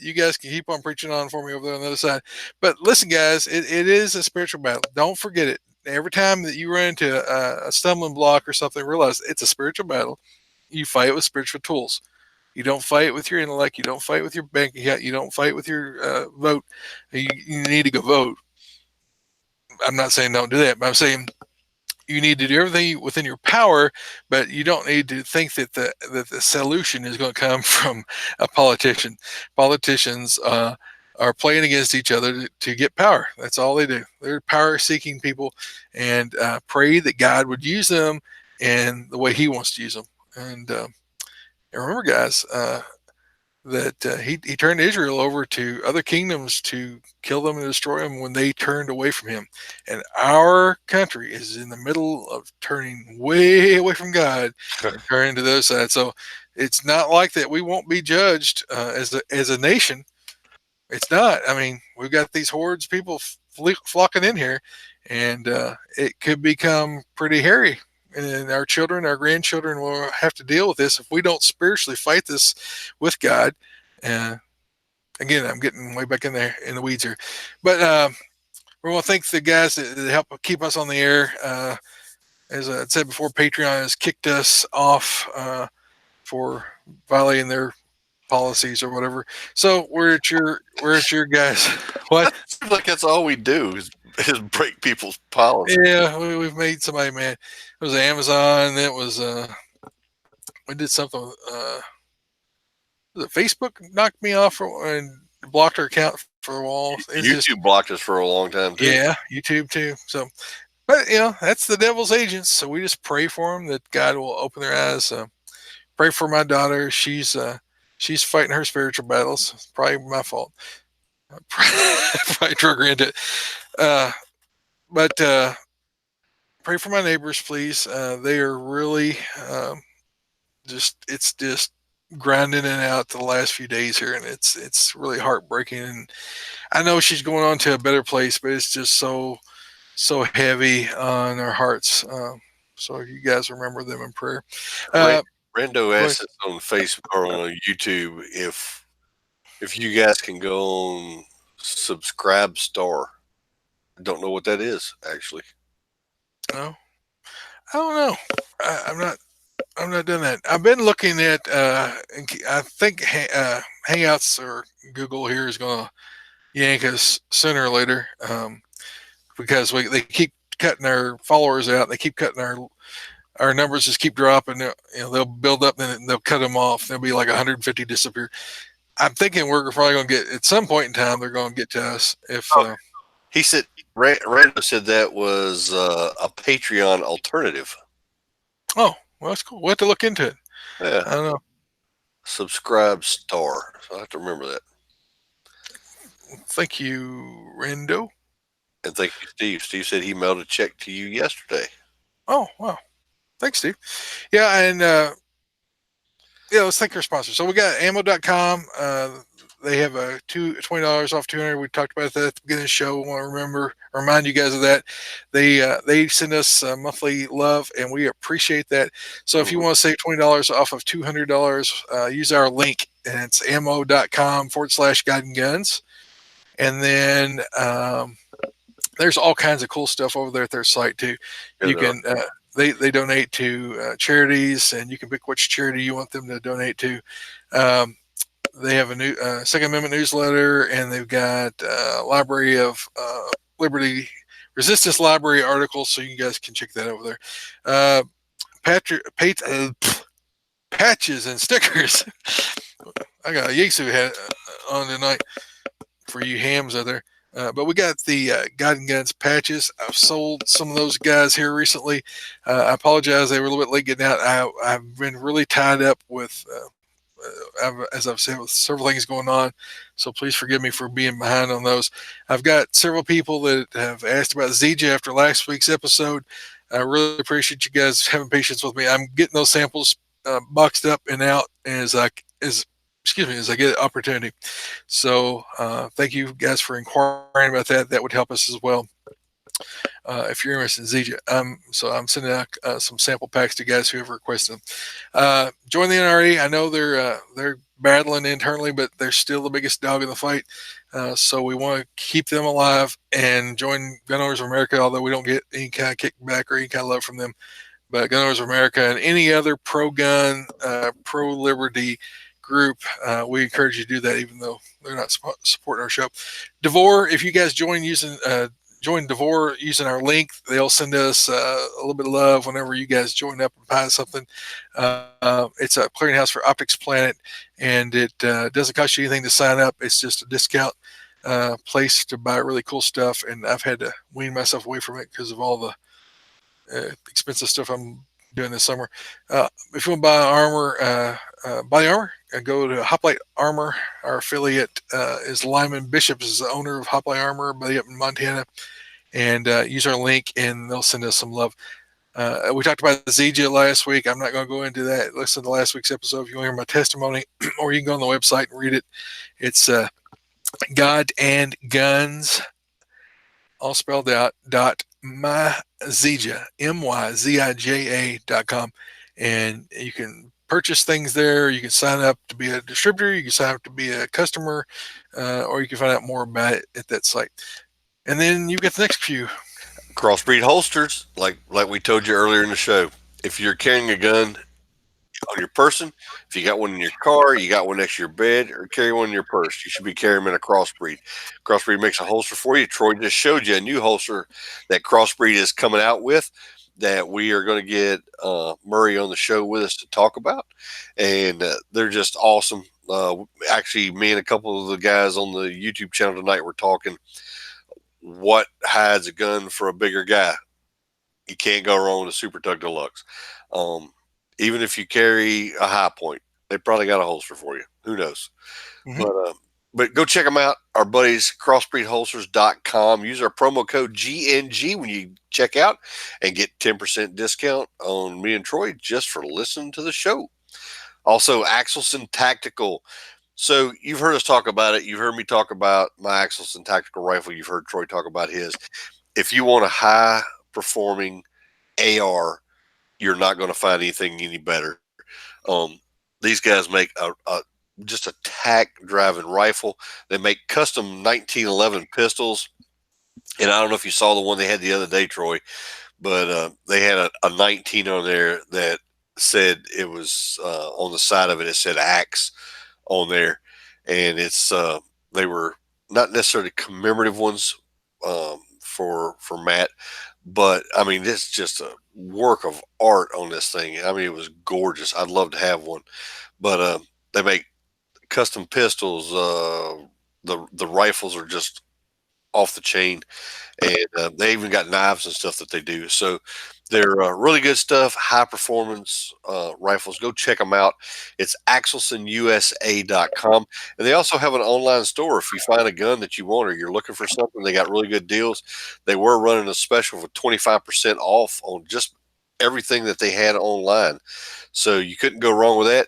You guys can keep on preaching on for me over there on the other side. But listen, guys, it is a spiritual battle. Don't forget it. Every time that you run into a stumbling block or something, realize it's a spiritual battle. You fight with spiritual tools. You don't fight with your intellect. You don't fight with your bank account. You don't fight with your vote. You need to go vote. I'm not saying don't do that, but I'm saying you need to do everything within your power, but you don't need to think that the solution is going to come from a politician. Politicians are playing against each other to get power. That's all they do. They're power-seeking people, and pray that God would use them in the way He wants to use them. And remember, guys, that he turned Israel over to other kingdoms to kill them and destroy them when they turned away from him. And our country is in the middle of turning way away from God and turning to those sides. So it's not like that we won't be judged as a nation. It's not. I mean, we've got these hordes of people flocking in here, and it could become pretty hairy. And our children, our grandchildren will have to deal with this if we don't spiritually fight this with God. Uh, Again, I'm getting way back in there in the weeds here, but we want to thank the guys that help keep us on the air. As I said before, Patreon has kicked us off for violating their policies or whatever. So we're at your guys. What? Seems like that's all we do is break people's policies. Yeah, we've made somebody mad. It was Amazon. It was we did something. Was it Facebook knocked me off and blocked our account for a while. It's YouTube just, blocked us for a long time too. Yeah, YouTube too. So, but that's the devil's agents. So we just pray for them that God will open their eyes. Pray for my daughter. She's fighting her spiritual battles. It's probably my fault. Probably drug her into it. But pray for my neighbors, please. They are really it's just grinding it out the last few days here, and it's really heartbreaking. And I know she's going on to a better place, but it's just so heavy on our hearts. So you guys remember them in prayer. Brando asked us on Facebook or on YouTube if you guys can go on Subscribe Star. I don't know what that is actually. No, I don't know. I'm not doing that. I've been looking at. I think Hangouts or Google here is going to yank us sooner or later, because they keep cutting our followers out. They keep cutting our numbers just keep dropping. They'll build up and they'll cut them off. There'll be like 150 disappear. I'm thinking we're probably going to get at some point in time. They're going to get to us if. He said Rando said that was a Patreon alternative. Oh, well, that's cool. We'll have to look into it. Yeah. I don't know. Subscribe Star. So I have to remember that. Thank you, Rando. And thank you, Steve. Steve said he mailed a check to you yesterday. Oh, wow. Thanks, Steve. Yeah, and let's thank our sponsor. So we got ammo.com. They have a $20 off 200. We talked about that at the beginning of the show. We want to remind you guys of that. They send us monthly love, and we appreciate that. So if you want to save $20 off of $200, use our link, and it's ammo.com/God and Guns. And then there's all kinds of cool stuff over there at their site too. You can they donate to charities, and you can pick which charity you want them to donate to. They have a new Second Amendment newsletter, and they've got Library of Liberty Resistance Library articles, so you guys can check that over there. Patches and stickers. I got a Yesu hat on tonight for you hams out there. But we got the God and Guns patches. I've sold some of those guys here recently. I apologize. They were a little bit late getting out. I've been really tied up with, as I've said, with several things going on. So please forgive me for being behind on those. I've got several people that have asked about ZJ after last week's episode. I really appreciate you guys having patience with me. I'm getting those samples boxed up and out as excuse me, as I get opportunity. So thank you guys for inquiring about that. That would help us as well. If you're interested in Zija. So I'm sending out some sample packs to guys who have requested them. Join the NRA. I know they're battling internally, but they're still the biggest dog in the fight. So we want to keep them alive and join Gun Owners of America, although we don't get any kind of kickback or any kind of love from them. But Gun Owners of America and any other pro-gun, pro-liberty group, we encourage you to do that, even though they're not supporting our show. DeVore, if you guys join DeVore using our link, they'll send us a little bit of love whenever you guys join up and buy something. It's a clearinghouse for Optics Planet, and it doesn't cost you anything to sign up. It's just a discount place to buy really cool stuff, and I've had to wean myself away from it because of all the expensive stuff I'm doing this summer. If you want to buy buy armor, go to Hoplite Armor. Our affiliate is Lyman Bishops, is the owner of Hoplite Armor, buddy up in Montana, and use our link, and they'll send us some love. We talked about the Zija last week. I'm not going to go into that. Listen to last week's episode if you want to hear my testimony, or you can go on the website and read it. It's God and Guns, all spelled out, myzija, myzija.com. And you can purchase things there. You can sign up to be a distributor. You can sign up to be a customer, or you can find out more about it at that site. And then you get the next few. Crossbreed holsters, like we told you earlier in the show. If you're carrying a gun on your person, if you got one in your car, you got one next to your bed, or carry one in your purse, you should be carrying them in a Crossbreed. Crossbreed makes a holster for you. Troy just showed you a new holster that Crossbreed is coming out with that we are going to get Murray on the show with us to talk about. And they're just awesome. Actually, me and a couple of the guys on the YouTube channel tonight were talking what hides a gun for a bigger guy. You can't go wrong with a Super Tug Deluxe. Even if you carry a High Point, they probably got a holster for you. Who knows? Mm-hmm. But go check them out. Our buddies, crossbreedholsters.com. Use our promo code GNG when you check out and get 10% discount on me and Troy just for listening to the show. Also, Axelson Tactical. So you've heard us talk about it. You've heard me talk about my Axelson Tactical rifle. You've heard Troy talk about his. If you want a high-performing AR, you're not going to find anything any better. These guys make just a tack-driving rifle. They make custom 1911 pistols. And I don't know if you saw the one they had the other day, Troy, but they had a 19 on there that said it was on the side of it, it said Axe on there, and it's they were not necessarily commemorative ones for Matt, but I mean, it's just a work of art on this thing. I mean, it was gorgeous. I'd love to have one, but they make custom pistols. The rifles are just off the chain, and they even got knives and stuff that they do. So they're really good stuff, high performance rifles. Go check them out. It's axelsonusa.com. And they also have an online store. If you find a gun that you want or you're looking for something, they got really good deals. They were running a special for 25% off on just everything that they had online. So you couldn't go wrong with that.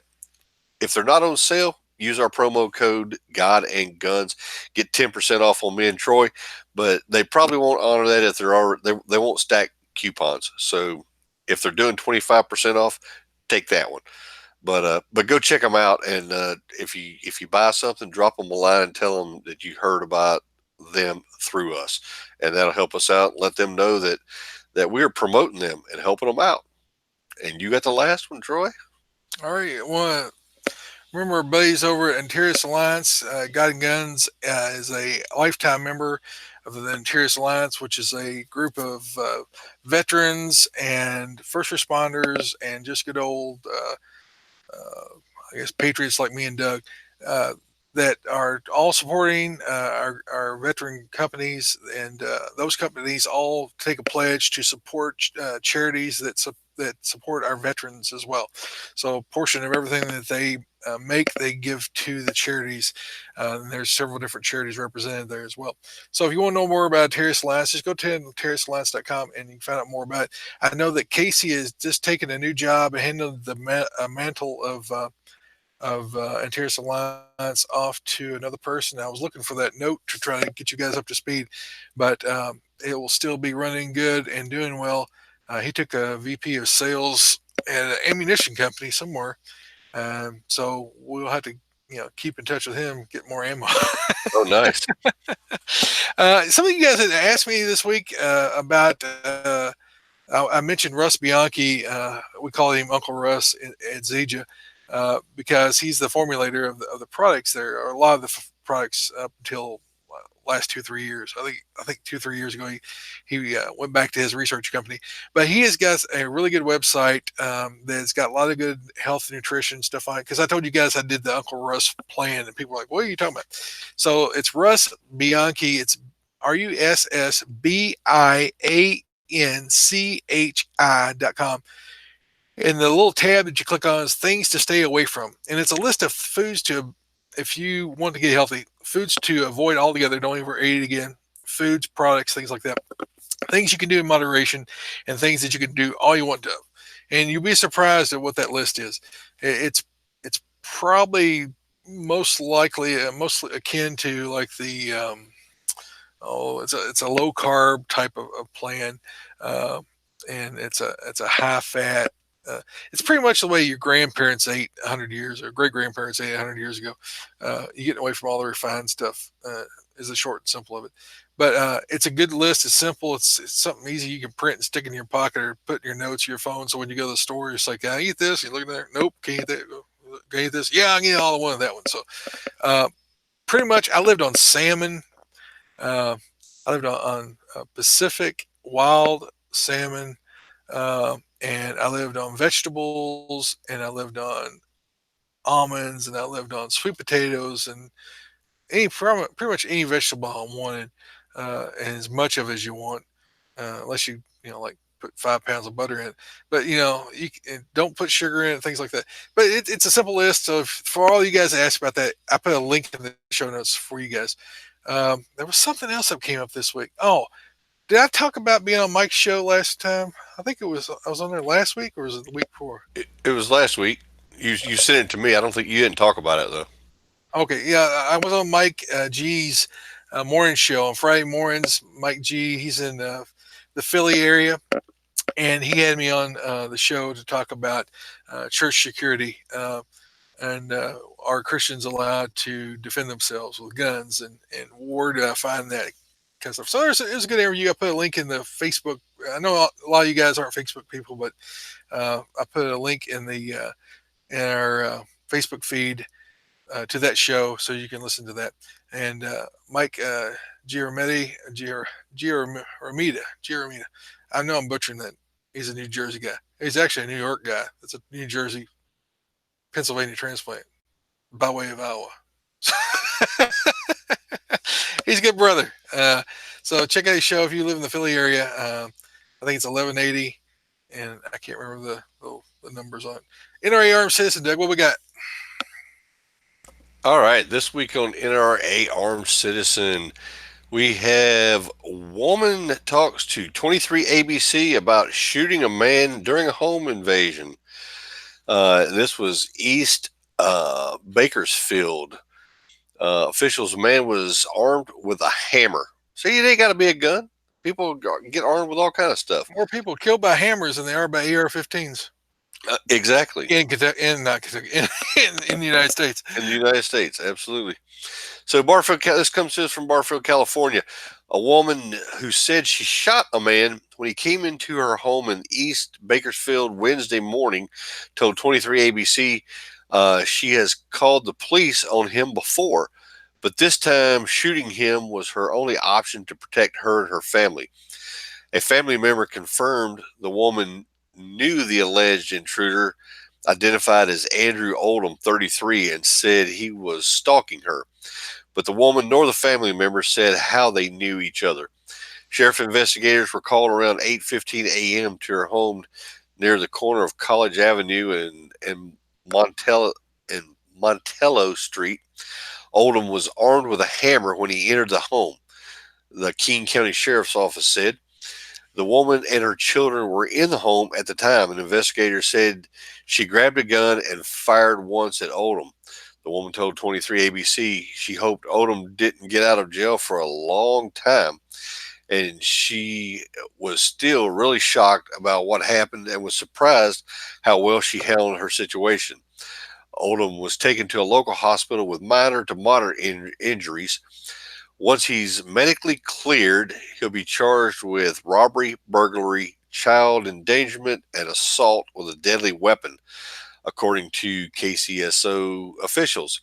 If they're not on sale, use our promo code God and Guns. Get 10% off on me and Troy. But they probably won't honor that if they're already, they won't stack coupons. So if they're doing 25% off, take that one. But go check them out. And if you buy something, drop them a line and tell them that you heard about them through us, and that'll help us out. Let them know that we're promoting them and helping them out. And you got the last one, Troy. All right. Well, remember our buddies over at Interius Alliance. God and Guns is a lifetime member of the Interius Alliance, which is a group of veterans and first responders and just good old, I guess, patriots like me and Doug that are all supporting our veteran companies. And those companies all take a pledge to support charities that support our veterans as well. So a portion of everything that they make, they give to the charities. And there's several different charities represented there as well. So if you want to know more about Interius Alliance, just go to InteriusAlliance.com and you can find out more about it. I know that Casey has just taken a new job and handled the mantle of Antares Alliance off to another person. I was looking for that note to try to get you guys up to speed, but it will still be running good and doing well. He took a VP of sales at an ammunition company somewhere, so we'll have to keep in touch with him, get more ammo. Oh, nice. Some of you guys had asked me this week about. I mentioned Russ Bianchi. We call him Uncle Russ at Zija because he's the formulator of the products there, or a lot of the products up until last 2 3 years. I think 2 3 years ago he went back to his research company, but he has got a really good website that's got a lot of good health and nutrition stuff on it. Because I told you guys I did the Uncle Russ plan, and people were like, "What are you talking about?" So it's Russ Bianchi. It's RussBianchi.com. And the little tab that you click on is things to stay away from. And it's a list of foods to, if you want to get healthy, foods to avoid altogether. Don't ever eat it again. Foods, products, things like that. Things you can do in moderation and things that you can do all you want to. And you'll be surprised at what that list is. It's probably most likely, mostly akin to like the, it's a low carb type of plan, uh, and it's a high fat. It's pretty much the way your grandparents ate 100 years, or great grandparents ate 100 years ago. You getting away from all the refined stuff is the short and simple of it. But it's a good list. It's simple. It's something easy you can print and stick in your pocket or put in your notes of your phone. So when you go to the store, it's like, I eat this. You look at there. Nope, can't eat that. Can I eat this? Yeah, I can eat all the one of that one. So uh, pretty much, I lived on salmon. Uh, I lived on Pacific wild salmon, and I lived on vegetables, and I lived on almonds, and I lived on sweet potatoes, and pretty much any vegetable I wanted, and as much of as you want, unless like put 5 pounds of butter in it. But don't put sugar in it, things like that. But it's a simple list. So for all you guys that asked about that, I put a link in the show notes for you guys. There was something else that came up this week. Oh, did I talk about being on Mike's show last time? I think I was on there last week, or was it the week before? It was last week. You sent it to me. I don't think you didn't talk about it though. Okay, yeah, I was on Mike G's morning show on Friday mornings. Mike G, he's in the Philly area, and he had me on the show to talk about church security, and are Christians allowed to defend themselves with guns, and where do I find that kind of stuff. So it was a good interview. I put a link in the Facebook. I know a lot of you guys aren't Facebook people, but I put a link in our Facebook feed to that show, so you can listen to that. And Mike Giaromita. I know I'm butchering that. He's a New Jersey guy. He's actually a New York guy. That's a New Jersey, Pennsylvania transplant by way of Iowa. He's a good brother. So check out his show if you live in the Philly area. I think it's 1180, and I can't remember the numbers on it. NRA Armed Citizen, Doug, what we got? All right, this week on NRA Armed Citizen, we have woman talks to 23 ABC about shooting a man during a home invasion. This was East Bakersfield. Officials, a man was armed with a hammer. So you ain't got to be a gun. People get armed with all kind of stuff. More people killed by hammers than they are by AR-15s. Exactly. In Kentucky, not Kentucky, in the United States. In the United States, absolutely. So Barfield, this comes to us from Barfield, California. A woman who said she shot a man when he came into her home in East Bakersfield Wednesday morning told 23 ABC she has called the police on him before, but this time shooting him was her only option to protect her and her family. A family member confirmed the woman knew the alleged intruder, identified as Andrew Oldham, 33, and said he was stalking her. But the woman nor the family member said how they knew each other. Sheriff investigators were called around 8:15 a.m. to her home near the corner of College Avenue and Montello Street. Oldham was armed with a hammer when he entered the home, the King County Sheriff's Office said. The woman and her children were in the home at the time, and investigators said she grabbed a gun and fired once at Odom. The woman told 23 ABC she hoped Odom didn't get out of jail for a long time, and she was still really shocked about what happened and was surprised how well she handled her situation. Odom was taken to a local hospital with minor to moderate injuries. Once he's medically cleared, he'll be charged with robbery, burglary, child endangerment, and assault with a deadly weapon, according to KCSO officials.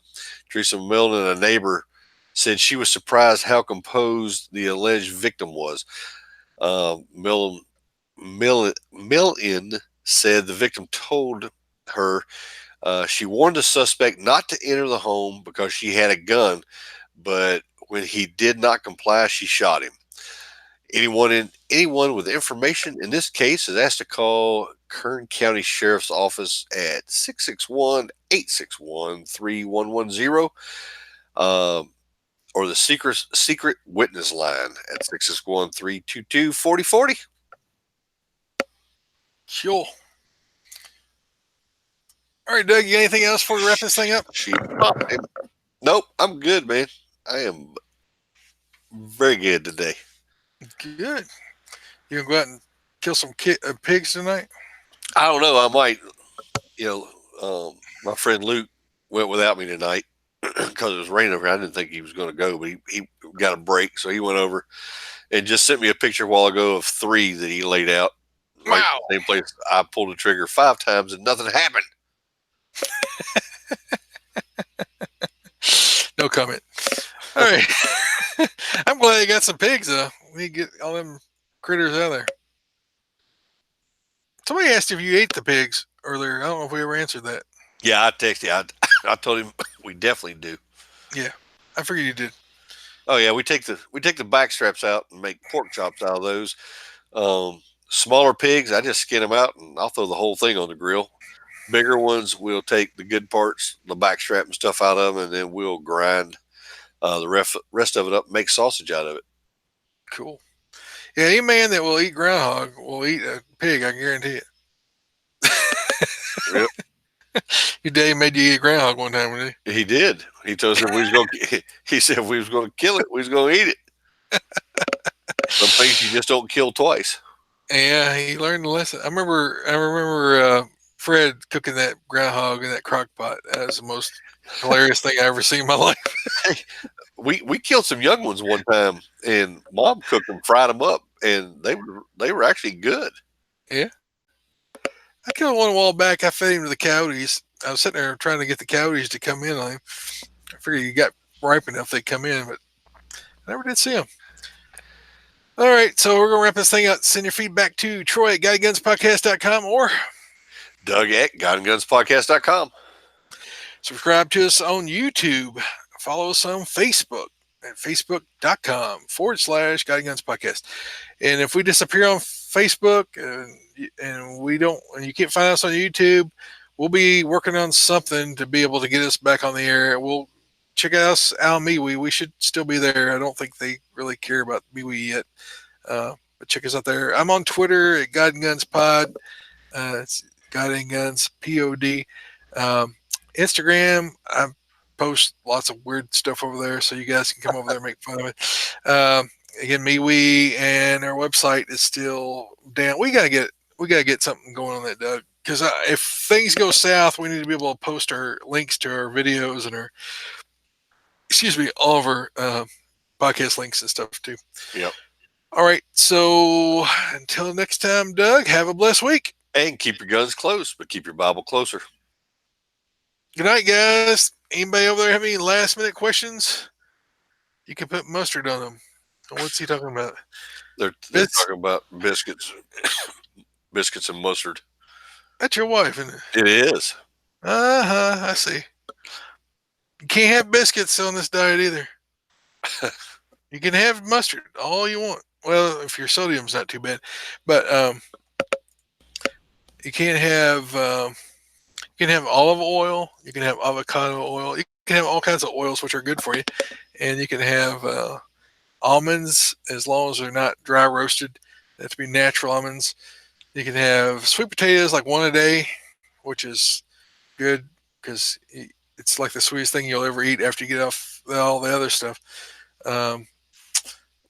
Teresa Milne, a neighbor, said she was surprised how composed the alleged victim was. Milne said the victim told her she warned the suspect not to enter the home because she had a gun, but when he did not comply, she shot him. Anyone with information in this case is asked to call Kern County Sheriff's Office at 661-861-3110, or the secret witness line at 661-322-4040. Sure. All right, Doug, you got anything else before we wrap this thing up? Nope, I'm good, man. I am very good today. Good. You gonna go out and kill some pigs tonight? I don't know. I might. My friend Luke went without me tonight because it was raining over here. I didn't think he was going to go, but he got a break, so he went over and just sent me a picture a while ago of 3 that he laid out. Right, wow. Same place. I pulled the trigger 5 times and nothing happened. No comment. All right. I'm glad you got some pigs, though. We need to get all them critters out of there. Somebody asked if you ate the pigs earlier. I don't know if we ever answered that. Yeah, I texted you. I told him we definitely do. Yeah, I figured you did. Oh yeah, we take the back straps out and make pork chops out of those. Smaller pigs, I just skin them out and I'll throw the whole thing on the grill. Bigger ones, we'll take the good parts, the back strap and stuff out of them, and then we'll grind the rest of it up and make sausage out of it. Cool. Yeah, any man that will eat groundhog will eat a pig, I can guarantee it. Yep. Your daddy made you eat a groundhog one time, didn't he? He did. He told us if we was going. He said if we was going to kill it, we was going to eat it. Some things you just don't kill twice. Yeah, he learned the lesson. I remember Fred cooking that groundhog in that crock pot. That was the most hilarious thing I ever seen in my life. We killed some young ones one time, and Mom cooked them, fried them up, and they were actually good. Yeah. I killed one a while back. I fed him to the coyotes. I was sitting there trying to get the coyotes to come in on him. I figured he got ripe enough they'd come in, but I never did see him. All right, so we're going to wrap this thing up. Send your feedback to Troy at GuyGunsPodcast.com or Doug at GuyandGunsPodcast.com. Subscribe to us on YouTube. Follow us on Facebook at Facebook.com/GuyandGunsPodcast. And if we disappear on Facebook and you can't find us on YouTube, we'll be working on something to be able to get us back on the air. We'll check us out on MeWe. We should still be there. I don't think they really care about MeWe yet. But check us out there. I'm on Twitter at God and Guns Pod. It's God and Guns POD. Instagram, I post lots of weird stuff over there, so you guys can come over there and make fun of it. Again, MeWe and our website is still down. We gotta get something going on that, Doug. Because if things go south, we need to be able to post our links to our videos and all of our podcast links and stuff too. Yep. All right. So until next time, Doug, have a blessed week. And keep your guns close, but keep your Bible closer. Good night, guys. Anybody over there have any last minute questions? You can put mustard on them. What's he talking about? They're talking about biscuits, biscuits and mustard. That's your wife, isn't it? It is. I see. You can't have biscuits on this diet either. You can have mustard all you want. Well, if your sodium's not too bad, but you can't have. You can have olive oil. You can have avocado oil. You can have all kinds of oils which are good for you, and you can have almonds as long as they're not dry roasted. They have to be natural almonds. You can have sweet potatoes like one a day, which is good because it's like the sweetest thing you'll ever eat after you get off all the other stuff. Um,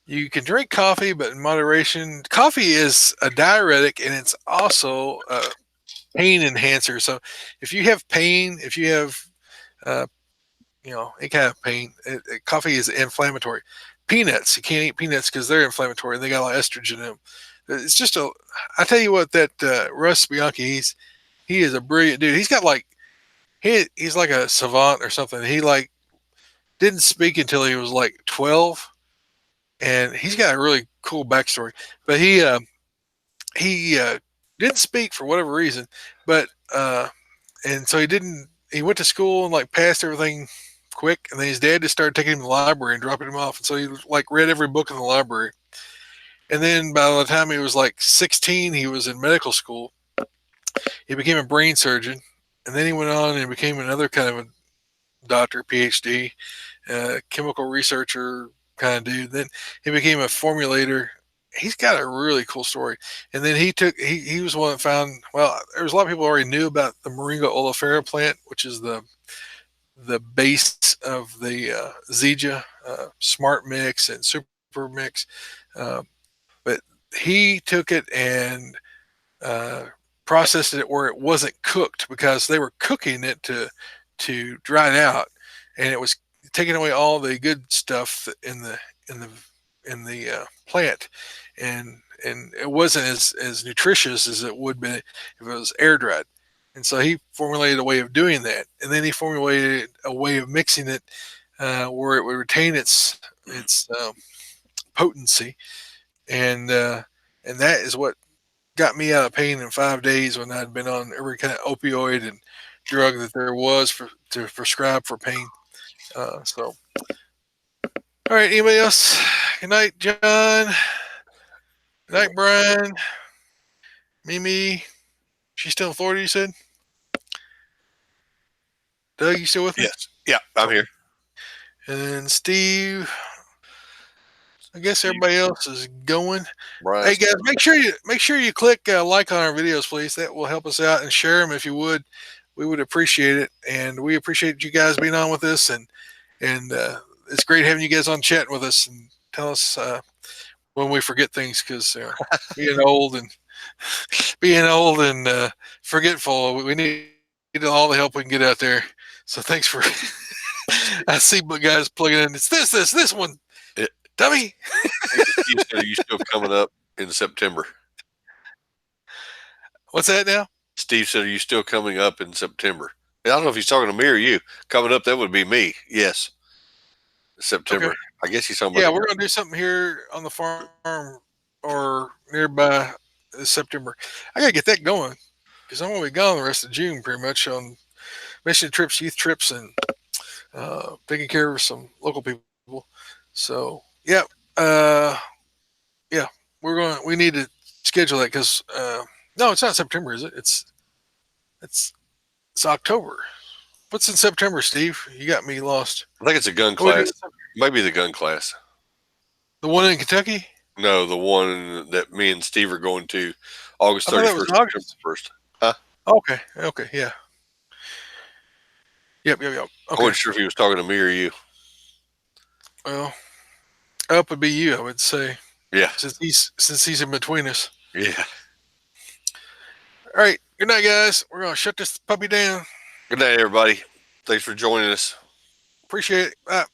you can drink coffee, but in moderation. Coffee is a diuretic and it's also a pain enhancer. So if you have pain, if you have uh, any kind of pain, coffee is inflammatory. Peanuts, you can't eat peanuts because they're inflammatory and they got a lot of estrogen in them. It's just a. I tell you what, that Russ Bianchi, he is a brilliant dude. He's got like he's like a savant or something. He like didn't speak until he was like 12, and he's got a really cool backstory. But he didn't speak for whatever reason, but and so he didn't. He went to school and like passed everything quick, and then his dad just started taking him to the library and dropping him off, and so he like read every book in the library. And then by the time he was like 16, he was in medical school. He became a brain surgeon, and then he went on and became another kind of a doctor, PhD, chemical researcher kind of dude. Then he became a formulator. He's got a really cool story. And then he was one that found, well, there was a lot of people already knew about the Moringa oleifera plant, which is the base of the Zija Smart Mix and Super Mix. Uh, but he took it and uh, processed it where it wasn't cooked because they were cooking it to dry it out, and it was taking away all the good stuff in the in the plant, and it wasn't as nutritious as it would be if it was air dried. And so he formulated a way of doing that, and then he formulated a way of mixing it where it would retain its potency, and that is what got me out of pain in 5 days when I'd been on every kind of opioid and drug that there was to prescribe for pain. So, all right, anybody else? Good night, John. Good night, Brian. Mimi. She's still in Florida, you said? Doug, you still with me? Yes. Yeah, I'm here. And Steve. I guess Steve, everybody else is going. Brian, Hey guys, make sure you click like on our videos, please. That will help us out, and share them if you would. We would appreciate it, and we appreciate you guys being on with us. And it's great having you guys on chatting with us and tell us when we forget things because being old and being old and forgetful, we need all the help we can get out there. So thanks for. I see guys plugging in. It's this one, it, dummy. Steve said, are you still coming up in September? What's that now? Steve said, are you still coming up in September? I don't know if he's talking to me or you. Coming up, that would be me. Yes. September. Okay. I guess he's talking Yeah, about. we're gonna do something here on the farm or nearby this September. I gotta get that going because I'm gonna be gone the rest of June, pretty much on mission trips, youth trips, and taking care of some local people. So yeah, uh, yeah, we need to schedule that because no, it's not September, is it? It's it's October. What's in September, Steve? You got me lost. I think it's a gun What we class. do? Maybe the gun class. The one in Kentucky? No, the one that me and Steve are going to August I thought that was 31st, in September August. 1st. Huh? Okay, okay, yeah. Yep. I Okay. wasn't sure if he was talking to me or you. Well, up would be you, I would say, Yeah. since he's in between us. Yeah. All right. Good night, guys. We're gonna shut this puppy down. Good night, everybody. Thanks for joining us. Appreciate it. Bye.